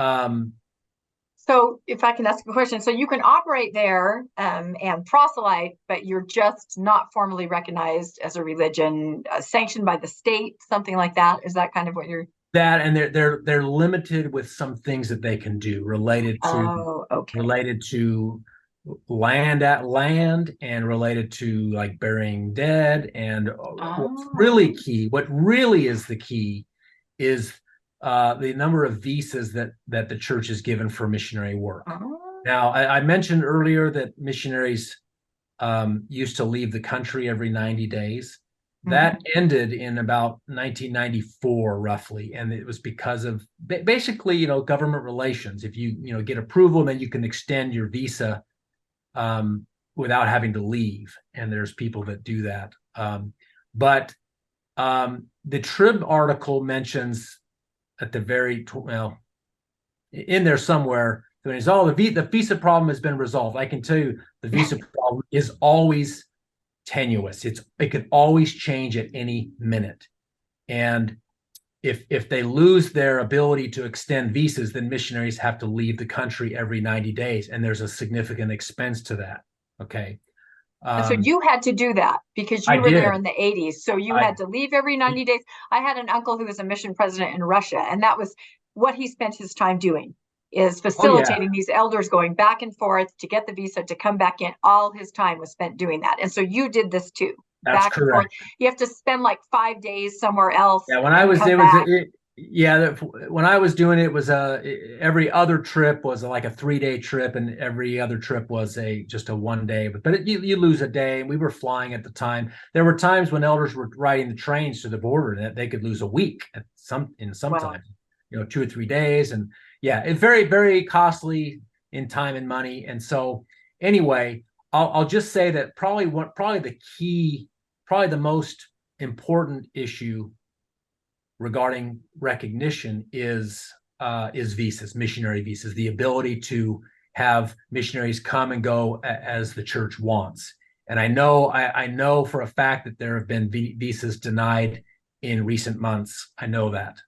So if I can ask a question, so you can operate there and proselyte, but you're just not formally recognized as a religion, sanctioned by the state, something like that. Is that kind of what you're? That, and they're limited with some things that they can do related to land and related to like burying dead. And what's really key, what really is the key, is the number of visas that the church has given for missionary work. Now, I mentioned earlier that missionaries used to leave the country every 90 days. That ended in about 1994, roughly, and it was because of basically, government relations. If you get approval, then you can extend your visa without having to leave, and there's people that do that. But the Trib article mentions at the very in there somewhere, the visa problem has been resolved. I can tell you the visa problem is always tenuous. It could always change at any minute. And if they lose their ability to extend visas, then missionaries have to leave the country every 90 days. And there's a significant expense to that. Okay. So you had to do that because you were there in the 80s. So you had to leave every 90 days. I had an uncle who was a mission president in Russia, and that was what he spent his time doing, is facilitating these elders going back and forth to get the visa to come back in. All his time was spent doing that. And so you did this too. That's back correct. And forth. You have to spend like 5 days somewhere else. Yeah, when I was there, when I was doing it, was every other trip was like a 3-day trip, and every other trip was just a 1 day. But you lose a day, and we were flying at the time. There were times when elders were riding the trains to the border that they could lose a week sometimes, 2 or 3 days, and it's very, very costly in time and money. And so anyway, I'll just say that probably the most important issue regarding recognition is visas, missionary visas, the ability to have missionaries come and go as the church wants. And I know for a fact that there have been visas denied in recent months. I know that,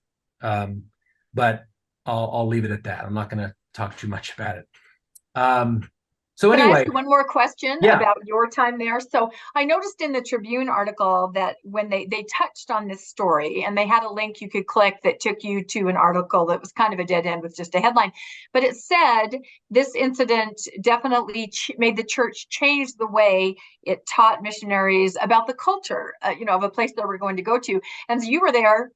but I'll leave it at that. I'm not going to talk too much about it. So Can I anyway, ask you one more question about your time there? So I noticed in the Tribune article that when they touched on this story, and they had a link you could click that took you to an article that was kind of a dead end with just a headline, but it said this incident definitely made the church change the way it taught missionaries about the culture, of a place they were going to go to. And so you were there,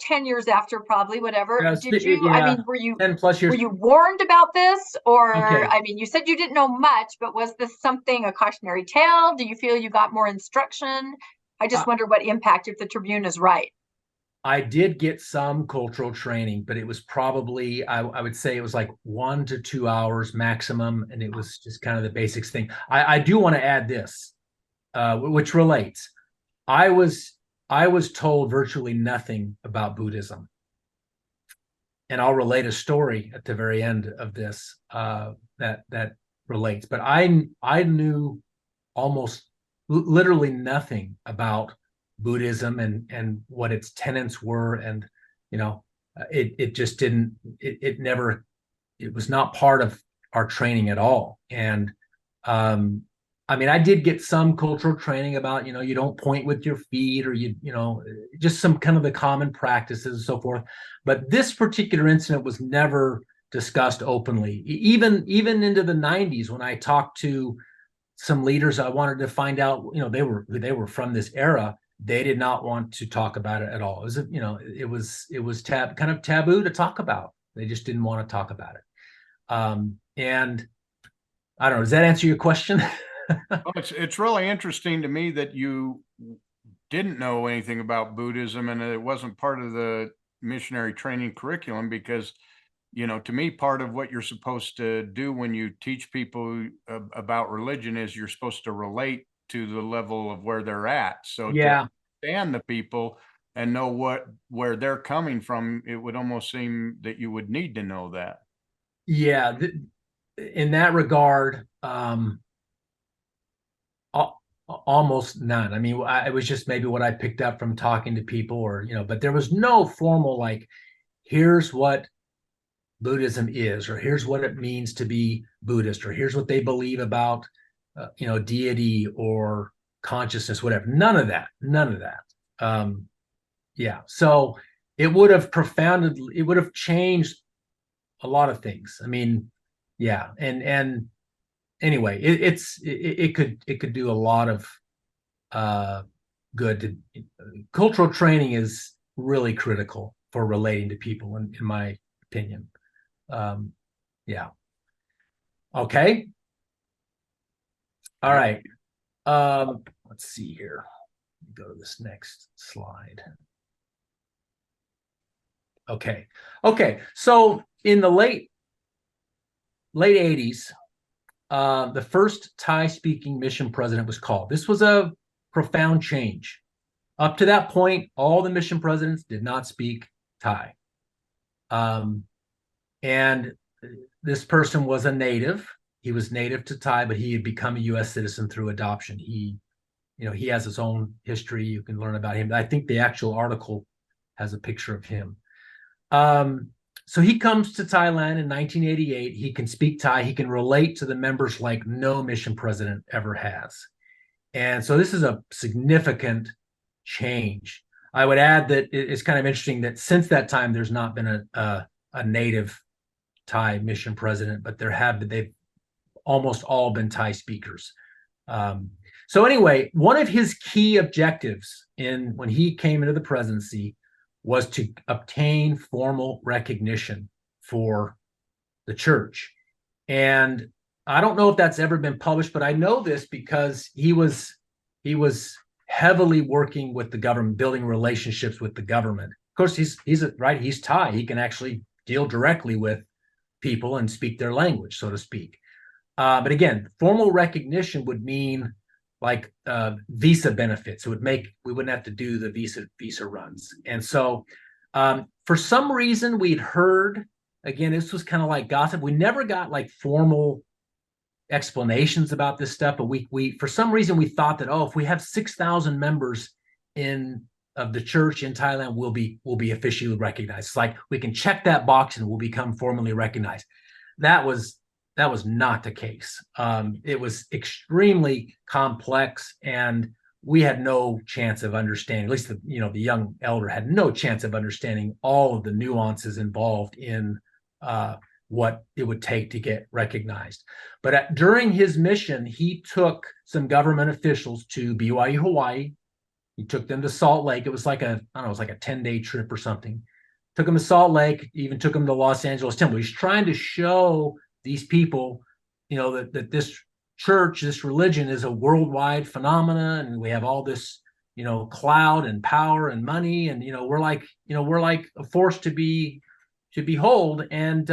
10 years after, probably, whatever. Did you, I mean, were you 10 plus years. Were you warned about this? Or, Okay. I mean, you said you didn't know much, but was this something, a cautionary tale? Do you feel you got more instruction? I just wonder what impact, if the Tribune is right. I did get some cultural training, but it was probably, I would say it was like 1 to 2 hours maximum. And it was just kind of the basics thing. I do want to add this, which relates. I was told virtually nothing about Buddhism. And I'll relate a story at the very end of this that relates. But I knew almost literally nothing about Buddhism and what its tenets were, and it just didn't. It was not part of our training at all. And I mean, I did get some cultural training about, you don't point with your feet, or just some kind of the common practices and so forth. But this particular incident was never discussed openly. Even into the 90s, when I talked to some leaders, I wanted to find out, they were from this era. They did not want to talk about it at all. It was kind of taboo to talk about. They just didn't want to talk about it. And I don't know, does that answer your question? Well, it's really interesting to me that you didn't know anything about Buddhism and it wasn't part of the missionary training curriculum, because, to me, part of what you're supposed to do when you teach people about religion is you're supposed to relate to the level of where they're at. So to understand the people and know where they're coming from, it would almost seem that you would need to know that. Yeah, in that regard, almost none. I mean, it was just maybe what I picked up from talking to people, or but there was no formal, like, here's what Buddhism is, or here's what it means to be Buddhist, or here's what they believe about deity or consciousness, whatever. None of that. So it would have changed a lot of things. I mean, and anyway, it could do a lot of good. Cultural training is really critical for relating to people, in my opinion. Okay. All right. Let's see here. Go to this next slide. Okay. So in the late 80s, the first Thai-speaking mission president was called. This was a profound change. Up to that point, all the mission presidents did not speak Thai. And this person was a native. He was native to Thai, but he had become a U.S. citizen through adoption. He has his own history. You can learn about him. I think the actual article has a picture of him. So he comes to Thailand in 1988. He can speak Thai. He can relate to the members like no mission president ever has. And so this is a significant change. I would add that it's kind of interesting that since that time, there's not been a native Thai mission president, but they've almost all been Thai speakers. So anyway, one of his key objectives when he came into the presidency was to obtain formal recognition for the church. And I don't know if that's ever been published, but I know this because he was heavily working with the government, building relationships with the government. Of course, he's Thai. He can actually deal directly with people and speak their language, so to speak. But again, formal recognition would mean like visa benefits. It would make we wouldn't have to do the visa runs. And so for some reason we'd heard, again, this was kind of like gossip. We never got like formal explanations about this stuff, but we for some reason we thought that, if we have 6,000 members of the church in Thailand, we'll be officially recognized. It's like we can check that box and we'll become formally recognized. That was not the case. It was extremely complex, and we had no chance of understanding, at least the young elder had no chance of understanding all of the nuances involved in what it would take to get recognized. But during his mission, he took some government officials to BYU, Hawaii. He took them to Salt Lake. It was like it was like a 10-day trip or something. Took them to Salt Lake, even took them to Los Angeles Temple. He's trying to show these people, that this church, this religion is a worldwide phenomenon, and we have all this, cloud and power and money, and we're like a force to behold. And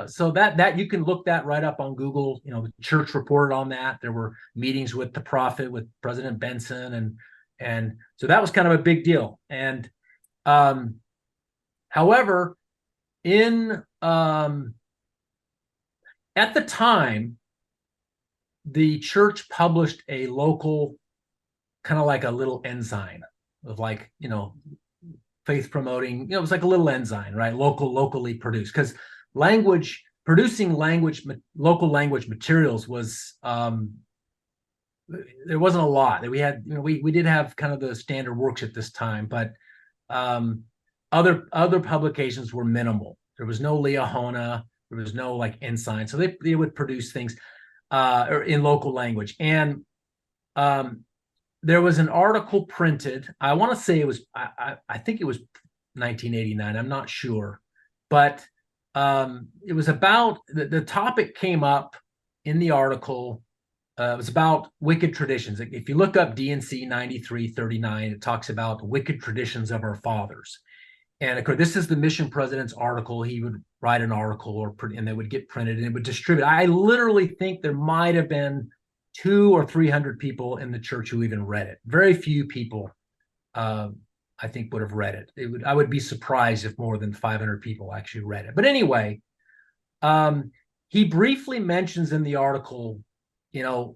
so that you can look that right up on Google. The church reported on that. There were meetings with the prophet, with President Benson, and so that was kind of a big deal. And however, at the time, the church published a local, kind of like a little ensign of faith promoting, it was like a little ensign, right? Locally produced, because producing local language materials was, there wasn't a lot. We had, we did have kind of the standard works at this time, but other publications were minimal. There was no Liahona, there was no ensign. So they would produce things or in local language. And there was an article printed. I want to say it was, I think it was 1989. I'm not sure, but it was about the topic came up in the article. It was about wicked traditions. If you look up D&C 9339, it talks about the wicked traditions of our fathers. And of course, this is the mission president's article. He would write an article and they would get printed and it would distribute. I literally think there might have been 200 or 300 people in the church who even read it. Very few people, I think, would have read it. I would be surprised if more than 500 people actually read it. But anyway, he briefly mentions in the article,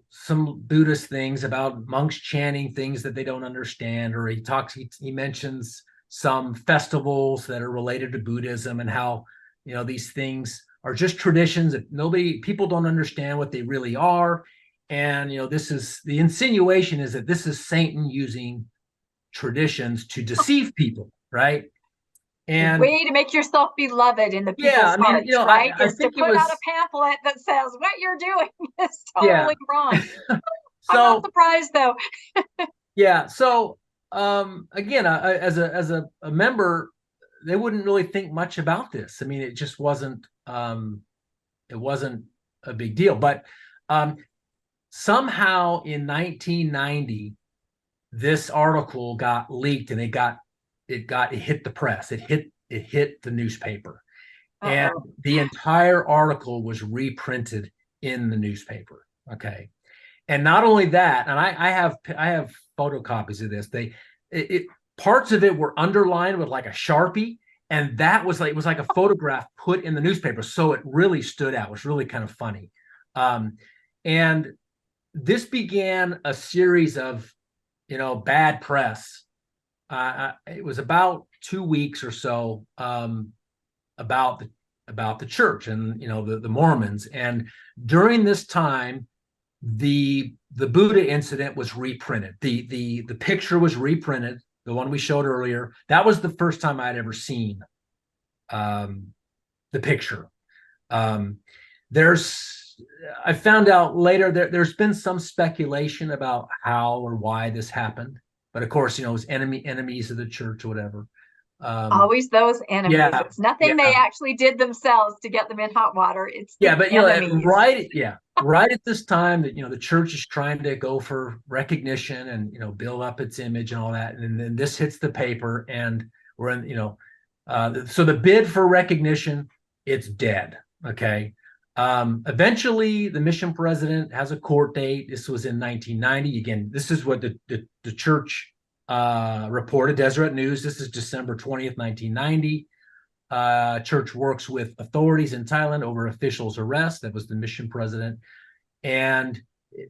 some Buddhist things about monks chanting things that they don't understand, or he mentions some festivals that are related to Buddhism and how, these things are just traditions that people don't understand what they really are. And, this is the insinuation is that this is Satan using traditions to deceive people, right? And way to make yourself beloved in the people's hearts, right? I think to put out a pamphlet that says what you're doing is totally wrong. I'm not surprised though. Yeah. So again, as a member, they wouldn't really think much about this. I mean, it just wasn't a big deal. But somehow in 1990, this article got leaked and it hit the press. It hit the newspaper. Uh-oh. And the entire article was reprinted in the newspaper. Okay. And not only that, and I have photocopies of this. Parts of it were underlined with like a Sharpie, and it was like a photograph put in the newspaper. So it really stood out. It was really kind of funny. And this began a series of, bad press. It was about 2 weeks or so about the church and the Mormons. And during this time, the Buddha incident was reprinted. The picture was reprinted, the one we showed earlier. That was the first time I'd ever seen the picture. I found out later there's been some speculation about how or why this happened. But of course, it was enemies of the church or whatever. Always those enemies. Yeah, it's nothing they actually did themselves to get them in hot water. It's but right at this time that the church is trying to go for recognition and build up its image and all that, and then this hits the paper, and we're in so the bid for recognition, it's dead. Okay. Eventually, the mission president has a court date. This was in 1990. Again, this is what the church reported, Deseret News. This is December 20th, 1990. Church works with authorities in Thailand over officials' arrest. That was the mission president. And it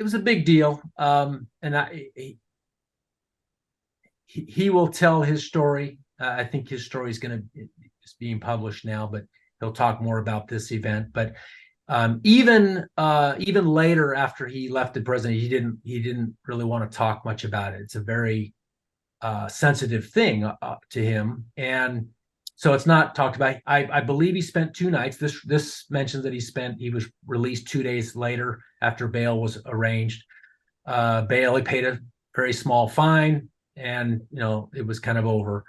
was a big deal. He will tell his story. I think his story is being published now, but he'll talk more about this event. But even later, after he left the presidency, he didn't really want to talk much about it. It's a very sensitive thing to him, and so it's not talked about. I believe he spent 2 nights. This mentions that he was released 2 days later after bail was arranged. He paid a very small fine, and it was kind of over.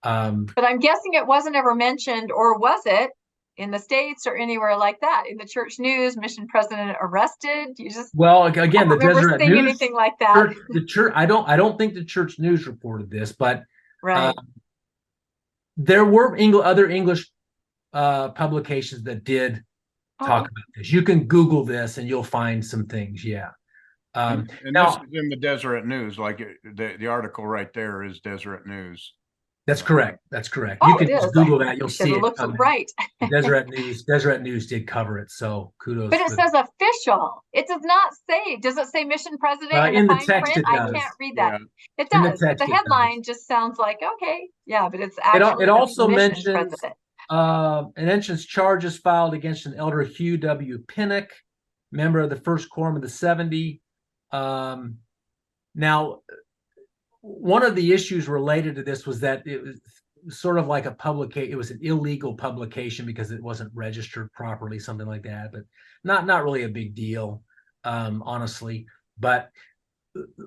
But I'm guessing it wasn't ever mentioned, or was it, in the States or anywhere like that? In the church news, mission president arrested. Well, again, the Deseret News, anything like that. The church. I don't think the church news reported this, but right. There were other English publications that did talk about this. You can Google this and you'll find some things. Yeah. And now, this is in the Deseret News, like the article right there is Deseret News. That's correct. You can just Google that. You'll see it. Looks right. Deseret News did cover it. So kudos. But it says official. It does not say. Does it say mission president in the text? Print? It does. I can't read that. Yeah. It does. The headline just sounds like okay, yeah, but it's actually. It also mentions president. It mentions charges filed against an elder Hugh W. Pinnock, member of the First Quorum of the 70. Now, one of the issues related to this was that it was sort of like it was an illegal publication because it wasn't registered properly, something like that, but not really a big deal, honestly. But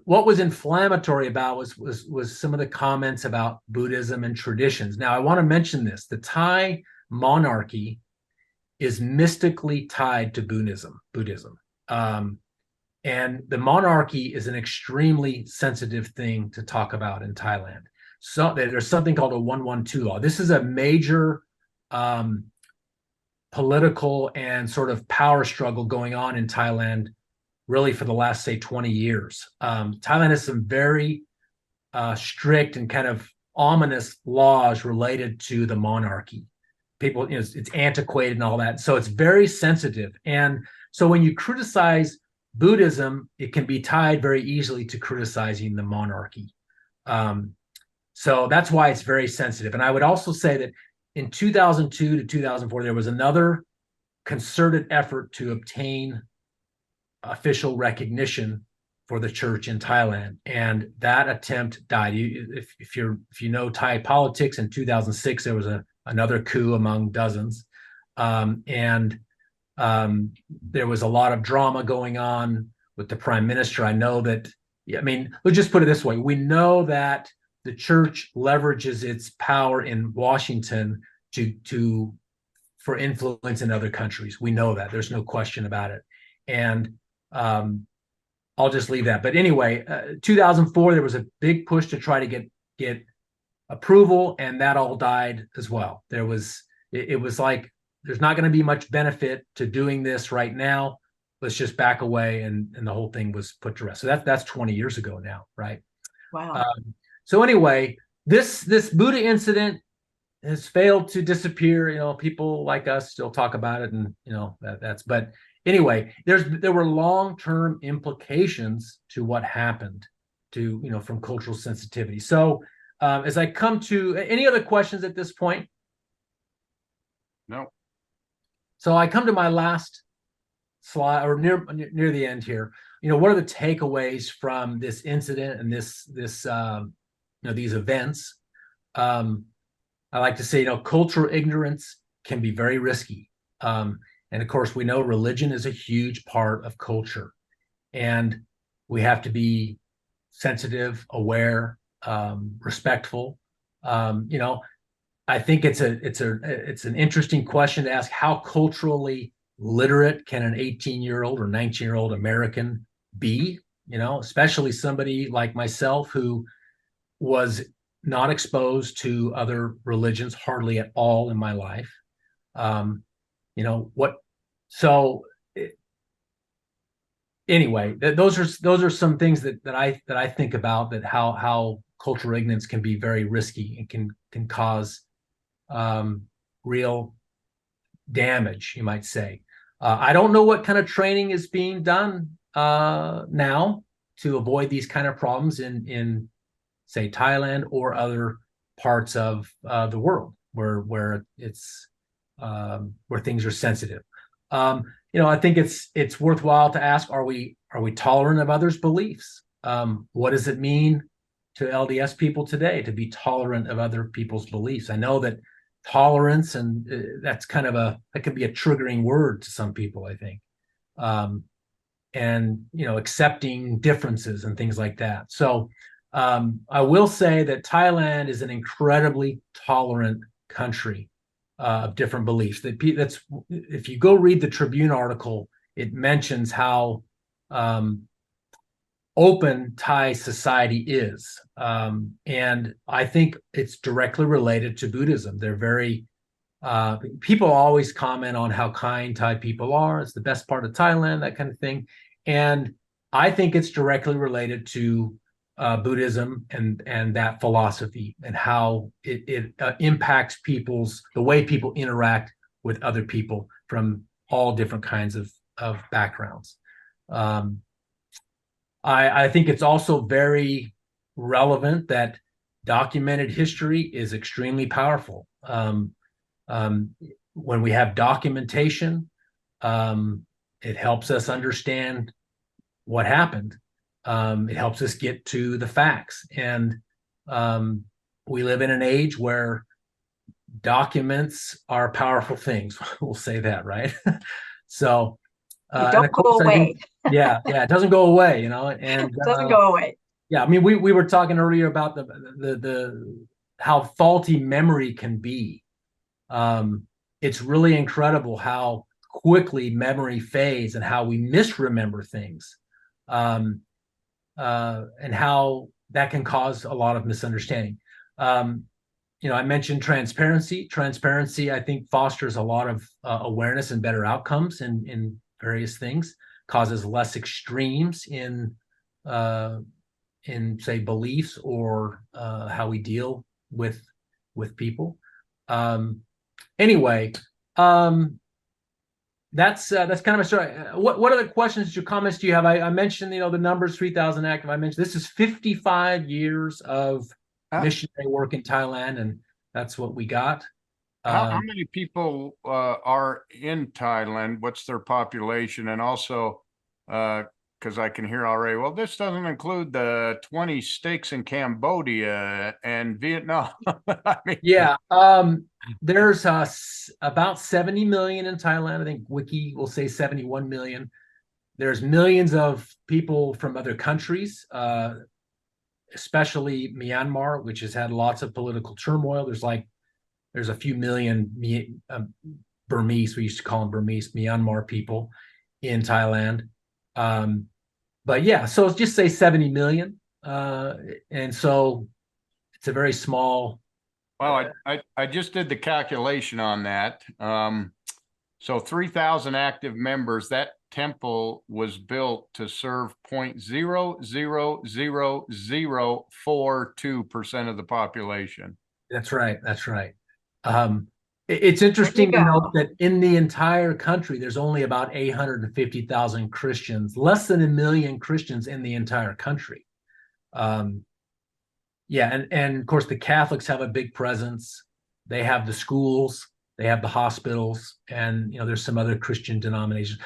what was inflammatory about was some of the comments about Buddhism and traditions. Now, I want to mention this. The Thai monarchy is mystically tied to Buddhism. And the monarchy is an extremely sensitive thing to talk about in Thailand. So there's something called a 112 law. This is a major political and sort of power struggle going on in Thailand, really for the last, say, 20 years. Thailand has some very strict and kind of ominous laws related to the monarchy. People, it's antiquated and all that. So it's very sensitive. And so when you criticize Buddhism, it can be tied very easily to criticizing the monarchy. So that's why it's very sensitive. And I would also say that in 2002 to 2004, there was another concerted effort to obtain official recognition for the church in Thailand, and that attempt died. If you know Thai politics, in 2006 there was another coup among dozens, and there was a lot of drama going on with the prime minister. I know that. I mean, let's just put it this way: we know that the church leverages its power in Washington for influence in other countries. We know that. There's no question about it. And I'll just leave that. But anyway, 2004, there was a big push to try to get approval, and that all died as well. It was like, there's not going to be much benefit to doing this right now. Let's just back away, and the whole thing was put to rest. So that's 20 years ago now, right? Wow. So anyway, this Buddha incident has failed to disappear. People like us still talk about it, and that's. But anyway, there were long-term implications to what happened, from cultural sensitivity. So as I come to any other questions at this point? No. So I come to my last slide, or near the end here. What are the takeaways from this incident and this these events? I like to say, cultural ignorance can be very risky. And of course, we know religion is a huge part of culture, and we have to be sensitive, aware, respectful. I think it's an interesting question to ask: how culturally literate can an 18-year-old or 19-year-old American be? Especially somebody like myself who was not exposed to other religions hardly at all in my life. Anyway, those are some things that I think about, that how cultural ignorance can be very risky and can cause real damage, you might say. I don't know what kind of training is being done now to avoid these kind of problems in say Thailand or other parts of the world where it's where things are sensitive. I think it's worthwhile to ask: Are we tolerant of others' beliefs? What does it mean to LDS people today to be tolerant of other people's beliefs? I know that tolerance and that's that can be a triggering word to some people, I think. And accepting differences and things like that. So I will say that Thailand is an incredibly tolerant country of different beliefs. That's if you go read the Tribune article, it mentions how open Thai society is, and I think it's directly related to Buddhism. They're very people always comment on how kind Thai people are. It's the best part of Thailand, that kind of thing. And I think it's directly related to Buddhism and that philosophy and how it impacts the way people interact with other people from all different kinds of backgrounds. I think it's also very relevant that documented history is extremely powerful. When we have documentation, it helps us understand what happened. It helps us get to the facts. And we live in an age where documents are powerful things. We'll say that, right? So they don't go away. It doesn't go away, and it doesn't go away. Yeah, I mean, we were talking earlier about the how faulty memory can be. It's really incredible how quickly memory fades and how we misremember things, and how that can cause a lot of misunderstanding. I mentioned transparency. Transparency, I think, fosters a lot of awareness and better outcomes in various things, causes less extremes in say beliefs or how we deal with people. Anyway, that's kind of a story. What other questions or comments do you have? I mentioned the numbers 3,000 active. I mentioned this is 55 years of missionary work in Thailand, and that's what we got. How many people are in Thailand? What's their population? And also, because I can hear already, well, this doesn't include the 20 states in Cambodia and Vietnam. I mean, there's about 70 million in Thailand. I think Wiki will say 71 million. There's millions of people from other countries, especially Myanmar, which has had lots of political turmoil. There's a few million Burmese, we used to call them Burmese, Myanmar people in Thailand. But yeah, so just say 70 million. And so it's a very small. Well, I just did the calculation on that. So 3,000 active members, that temple was built to serve 0.0000042% of the population. That's right. It's interesting to note that in the entire country, there's only about 850,000 Christians, less than 1 million Christians in the entire country. And of course, the Catholics have a big presence. They have the schools, they have the hospitals, and there's some other Christian denominations.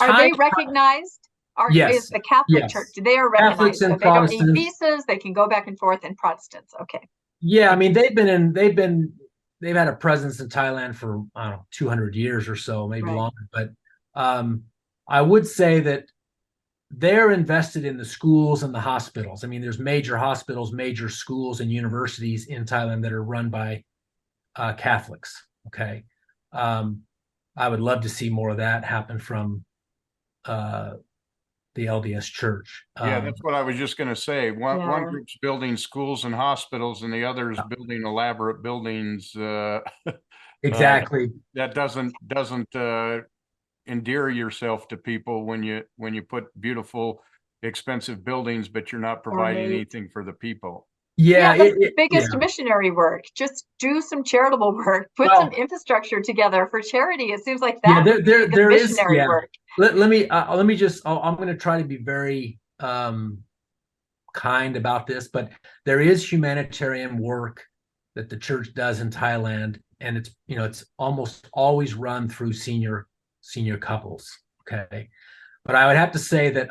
Are they recognized? Yes. Is the Catholic Church? They are recognized. Catholics and so they Protestants don't need visas. They can go back and forth. And Protestants, okay. Yeah, I mean they've had a presence in Thailand for 200 years or so, maybe longer. But I would say that they're invested in the schools and the hospitals. I mean, there's major hospitals, major schools, and universities in Thailand that are run by Catholics. Okay, I would love to see more of that happen from the LDS Church. Yeah, that's what I was just going to say. One group's building schools and hospitals, and the other is building elaborate buildings. Exactly. That doesn't endear yourself to people when you put beautiful, expensive buildings, but you're not providing anything for the people. Yeah, that's the biggest missionary work. Just do some charitable work. Put some infrastructure together for charity. It seems like that. Yeah, there is missionary work. Let me just. I'm going to try to be very kind about this, but there is humanitarian work that the church does in Thailand it's, it's almost always run through senior couples. Okay. But I would have to say that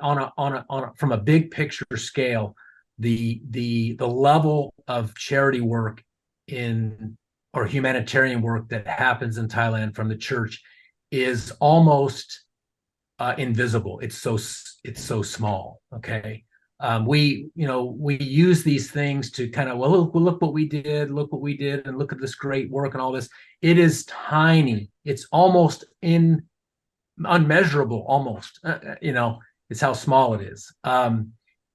from a big picture scale, the level of charity work or humanitarian work that happens in Thailand from the church is almost invisible. It's so small. Okay. We use these things to kind of, well, look what we did, and look at this great work and all this. It is tiny. It's almost unmeasurable, almost. It's how small it is.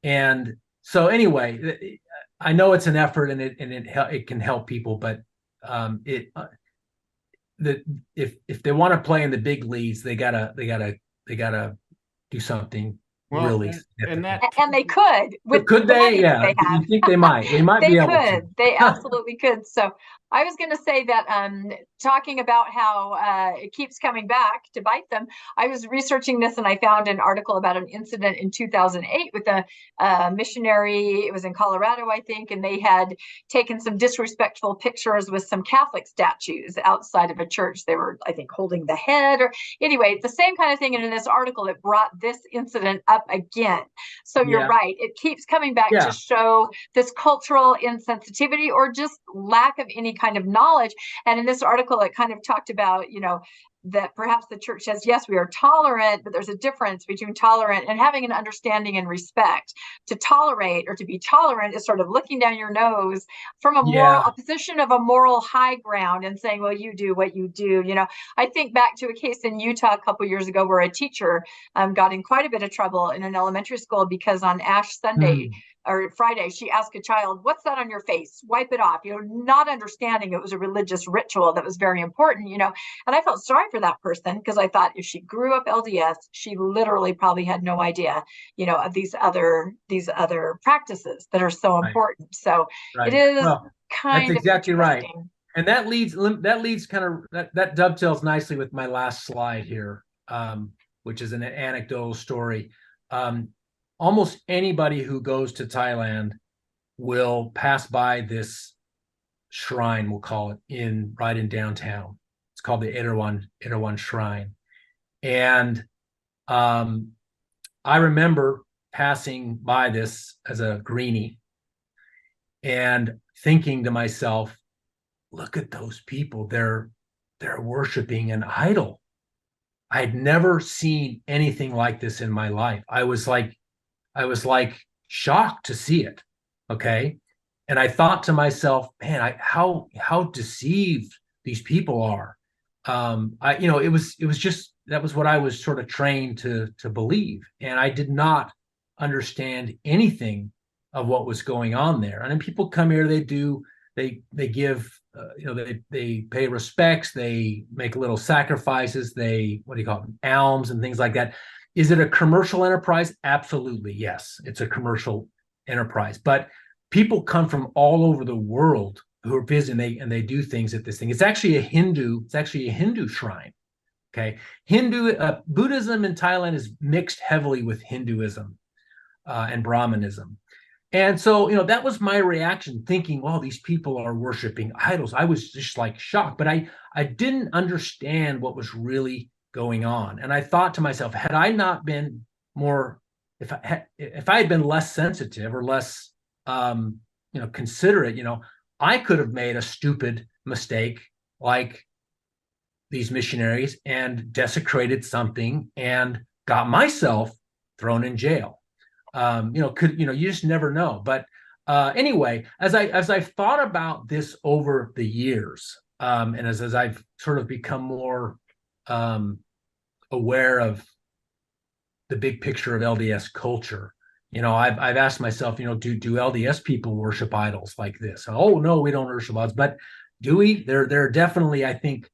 And so anyway, I know it's an effort, and it can help people, but if they want to play in the big leagues, they gotta do something really significant. And they could. Could they? Yeah. You think they might? They might be able to. They absolutely could. So I was going to say that talking about how it keeps coming back to bite them, I was researching this and I found an article about an incident in 2008 with a missionary. It was in Colorado, I think, and they had taken some disrespectful pictures with some Catholic statues outside of a church. They were, I think, holding the head, or anyway, the same kind of thing. And in this article, it brought this incident up again. So you're right. It keeps coming back to show this cultural insensitivity or just lack of any kind of knowledge. And in this article, it kind of talked about, that perhaps the church says, yes, we are tolerant, but there's a difference between tolerant and having an understanding and respect. To tolerate or to be tolerant is sort of looking down your nose from a position of a moral high ground and saying, well, you do what you do. I think back to a case in Utah a couple of years ago where a teacher got in quite a bit of trouble in an elementary school because on Ash Sunday, or Friday, she asked a child, what's that on your face? Wipe it off, not understanding it was a religious ritual that was very important, and I felt sorry for that person because I thought if she grew up LDS, she literally probably had no idea, of these other practices that are so important. So it is kind of exactly right. And that leads kind of, that dovetails nicely with my last slide here, which is an anecdotal story. Almost anybody who goes to Thailand will pass by this shrine, we'll call it, right in downtown. It's called the Erawan Shrine. And I remember passing by this as a greenie and thinking to myself, look at those people. They're worshiping an idol. I had never seen anything like this in my life. I was like shocked to see it. Okay. And I thought to myself, man, how deceived these people are. It was just, that was what I was sort of trained to believe. And I did not understand anything of what was going on there. And then people come here, they give, they pay respects, they make little sacrifices, alms and things like that. Is it a commercial enterprise? Absolutely, yes. It's a commercial enterprise. But people come from all over the world who are visiting, and they do things at this thing. It's actually a Hindu shrine. Okay, Buddhism in Thailand is mixed heavily with Hinduism and Brahmanism. And so, that was my reaction, thinking, well, these people are worshiping idols. I was just like shocked, but I didn't understand what was really going on. And I thought to myself, had I not been more, if I had been less sensitive or less, considerate, I could have made a stupid mistake like these missionaries and desecrated something and got myself thrown in jail. You just never know. But anyway, as I thought about this over the years, and as I've sort of become more aware of the big picture of LDS culture, I've asked myself, do LDS people worship idols like this? Oh no, we don't worship idols, but do we? There are definitely, I think,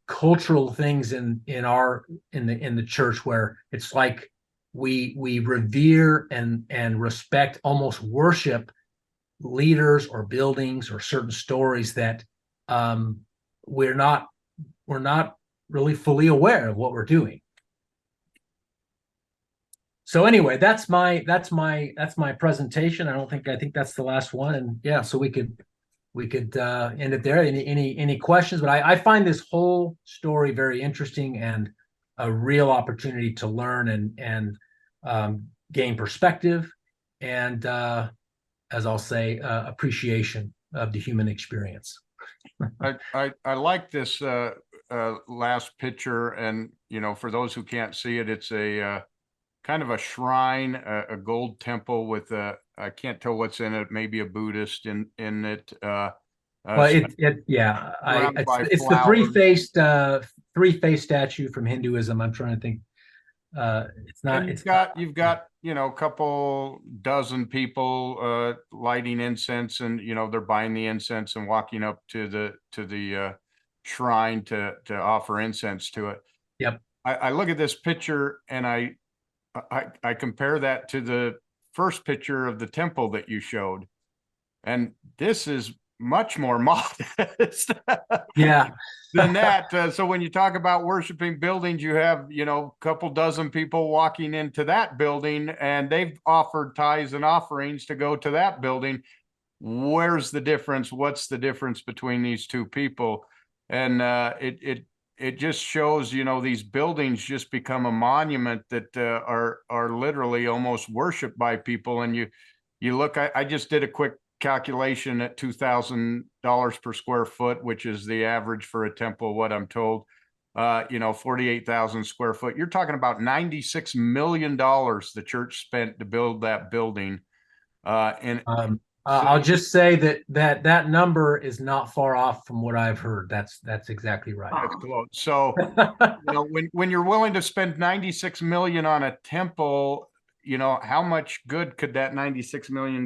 cultural things in the church where it's like we revere and respect, almost worship leaders or buildings or certain stories that we're not really fully aware of what we're doing. So anyway, that's my presentation. I think that's the last one. And yeah, so we could we could end it there. Any questions? But I find this whole story very interesting and a real opportunity to learn and gain perspective and, as I'll say, appreciation of the human experience. I like this last picture, and for those who can't see it, it's a kind of a shrine, a gold temple with I can't tell what's in it, maybe a Buddhist in it. Well, it's the three-faced statue from Hinduism. I'm trying to think. It's not. And you've got a couple dozen people lighting incense, and they're buying the incense and walking up to the shrine to offer incense to it. Yep. I look at this picture and I compare that to the first picture of the temple that you showed, and this is much more modest. Yeah. Than that. So when you talk about worshiping buildings, you have, a couple dozen people walking into that building, and they've offered tithes and offerings to go to that building. Where's the difference? What's the difference between these two people? And it just shows, these buildings just become a monument that are literally almost worshipped by people. And you look, I just did a quick calculation at $2,000 per square foot, which is the average for a temple, what I'm told, 48,000 square foot. You're talking about $96 million the church spent to build that building. I'll just say that number is not far off from what I've heard. That's exactly right. That's close. So, when you're willing to spend $96 million on a temple, how much good could that $96 million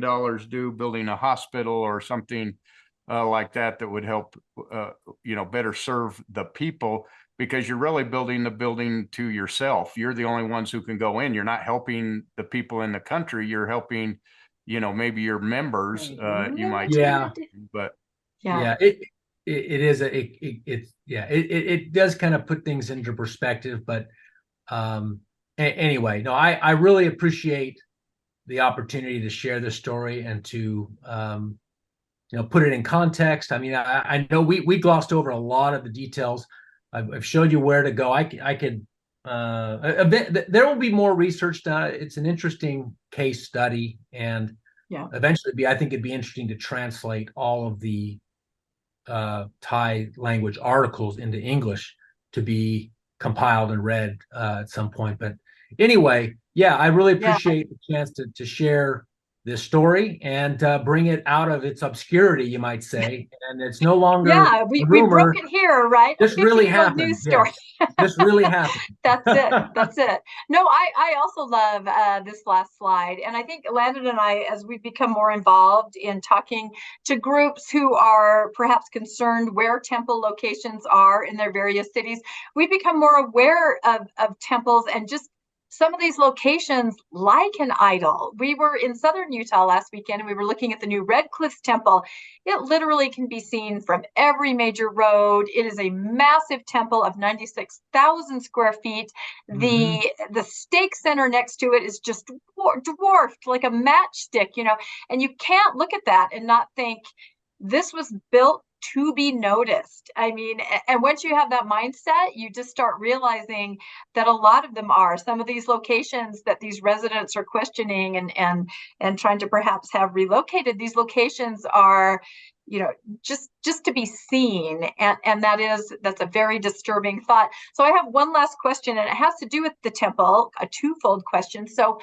do building a hospital or something like that would help, better serve the people, because you're really building the building to yourself. You're the only ones who can go in. You're not helping the people in the country. You're helping, maybe your members, you might. Yeah. But yeah, it does kind of put things into perspective, but, anyway, no, I really appreciate the opportunity to share this story and to put it in context. I mean, I know we glossed over a lot of the details. I've showed you where to go. I could a bit, there will be more research done. It's an interesting case study, and eventually I think it'd be interesting to translate all of the Thai language articles into English to be compiled and read at some point. But anyway, I really appreciate the chance to share this story and bring it out of its obscurity, you might say. And it's no longer we broke it here, right? This really happened. News story. Yes. This really happened. That's it. No, I also love this last slide. And I think Landon and I, as we become more involved in talking to groups who are perhaps concerned where temple locations are in their various cities, we become more aware of temples and just some of these locations like an idol. We were in southern Utah last weekend, and we were looking at the new Red Cliffs Temple. It literally can be seen from every major road. It is a massive temple of 96,000 square feet. Mm-hmm. The stake center next to it is just dwarfed like a matchstick, and you can't look at that and not think this was built to be noticed. I mean, and once you have that mindset, you just start realizing that a lot of them are. Some of these locations that these residents are questioning and trying to perhaps have relocated, these locations are, just to be seen. And that's a very disturbing thought. So I have one last question, and it has to do with the temple, a twofold question. So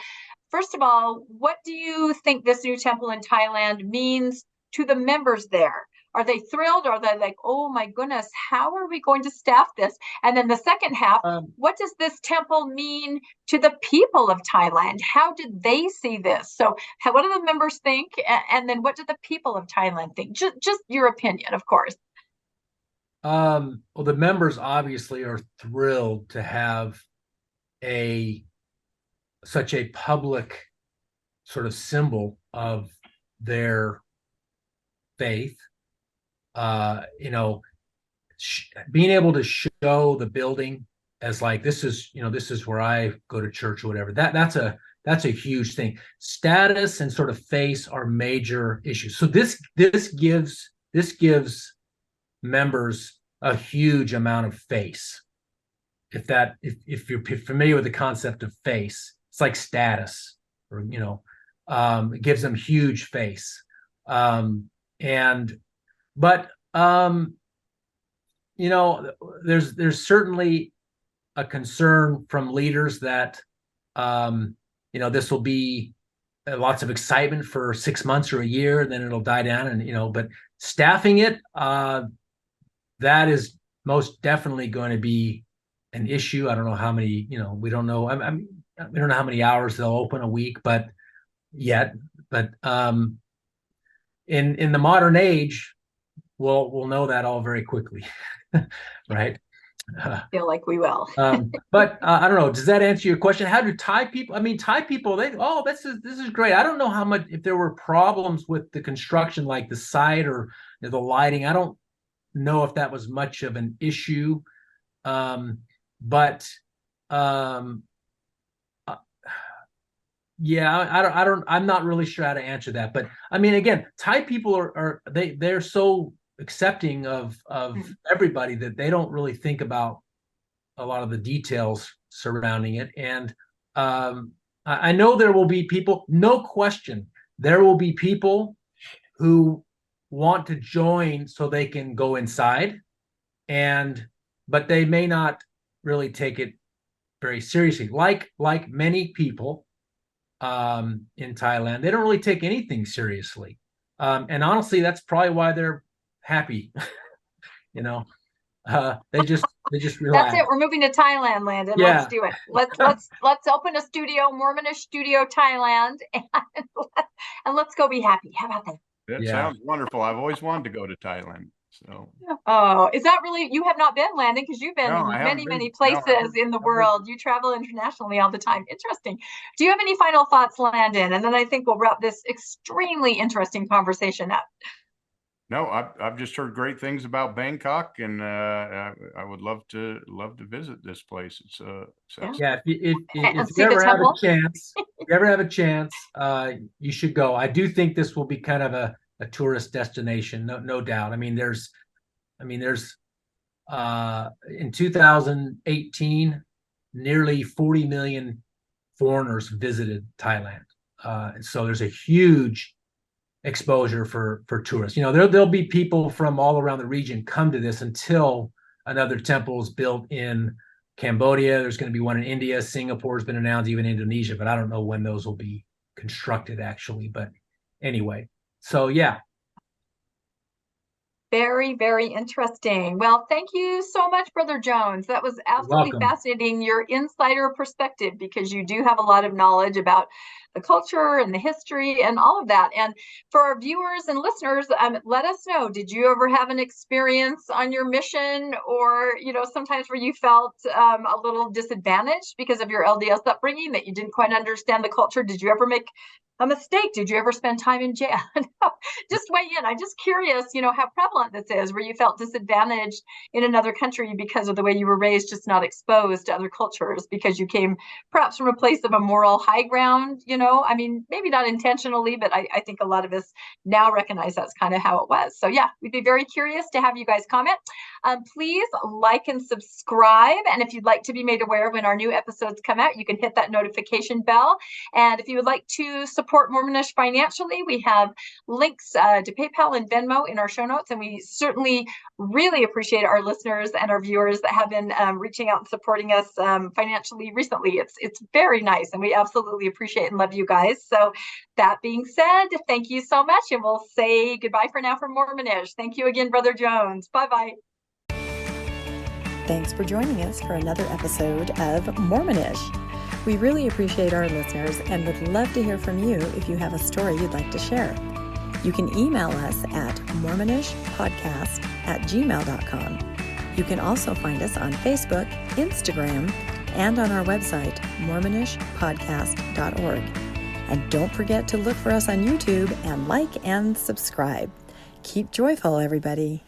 first of all, what do you think this new temple in Thailand means to the members there? Are they thrilled? Are they like, oh my goodness, how are we going to staff this? And then the second half, what does this temple mean to the people of Thailand? How did they see this? So what do the members think? And then what do the people of Thailand think? Just your opinion, of course. Well, the members obviously are thrilled to have such a public sort of symbol of their faith. Being able to show the building as like, this is where I go to church or whatever, that's a huge thing. Status and sort of face are major issues. So this gives this gives members a huge amount of face. If you're familiar with the concept of face, it's like status, or it gives them huge face. There's certainly a concern from leaders that this will be lots of excitement for 6 months or a year, and then it'll die down, and but staffing it, that is most definitely going to be an issue. I don't know how many, we don't know. We don't know how many hours they'll open a week, but in the modern age, we'll know that all very quickly, right? I feel like we will. But I don't know. Does that answer your question? How do Thai people? Thai people. This is great. I don't know how much, if there were problems with the construction, like the site or the lighting. I don't know if that was much of an issue. I'm not really sure how to answer that. But again, Thai people they're so accepting of everybody that they don't really think about a lot of the details surrounding it. And I know there will be people, no question, there will be people who want to join so they can go inside, but they may not really take it very seriously. Like many people in Thailand, they don't really take anything seriously. And honestly, that's probably why they're happy. They just relax. That's it. We're moving to Thailand, Landon. Yeah. Let's do it. Let's open a studio, Mormonish studio, Thailand, and let's go be happy. How about that? That sounds wonderful. I've always wanted to go to Thailand. So. Oh, is that really? You have not been, Landon, because you've been in many places in the world. You travel internationally all the time. Interesting. Do you have any final thoughts, Landon? And then I think we'll wrap this extremely interesting conversation up. No, I've just heard great things about Bangkok, and I would love to visit this place. It's if you ever have a chance, you should go. I do think this will be kind of a tourist destination, no doubt. There's in 2018, nearly 40 million foreigners visited Thailand. So there's a huge exposure for tourists. There'll be people from all around the region come to this until another temple is built in Cambodia. There's going to be one in India. Singapore's been announced, even Indonesia, but I don't know when those will be constructed actually. But anyway, so yeah. Very, very interesting. Well, thank you so much, Brother Jones. That was absolutely fascinating, your insider perspective, because you do have a lot of knowledge about the culture and the history and all of that. And for our viewers and listeners, let us know, did you ever have an experience on your mission, or, sometimes where you felt a little disadvantaged because of your LDS upbringing, that you didn't quite understand the culture? Did you ever make a mistake? Did you ever spend time in jail? No, just weigh in. I'm just curious, how prevalent this is, where you felt disadvantaged in another country because of the way you were raised, just not exposed to other cultures, because you came perhaps from a place of a moral high ground, maybe not intentionally, but I think a lot of us now recognize that's kind of how it was. So yeah, we'd be very curious to have you guys comment. Please like and subscribe. And if you'd like to be made aware when our new episodes come out, you can hit that notification bell. And if you would like to support Mormonish financially, we have links to PayPal and Venmo in our show notes. And we certainly really appreciate our listeners and our viewers that have been reaching out and supporting us financially recently. It's very nice, and we absolutely appreciate and love you guys. So that being said, thank you so much, and we'll say goodbye for now from Mormonish. Thank you again, Brother Jones. Bye-bye. Thanks for joining us for another episode of Mormonish. We really appreciate our listeners and would love to hear from you if you have a story you'd like to share. You can email us at mormonishpodcast@gmail.com. You can also find us on Facebook, Instagram, and on our website, mormonishpodcast.org. And don't forget to look for us on YouTube and like and subscribe. Keep joyful, everybody.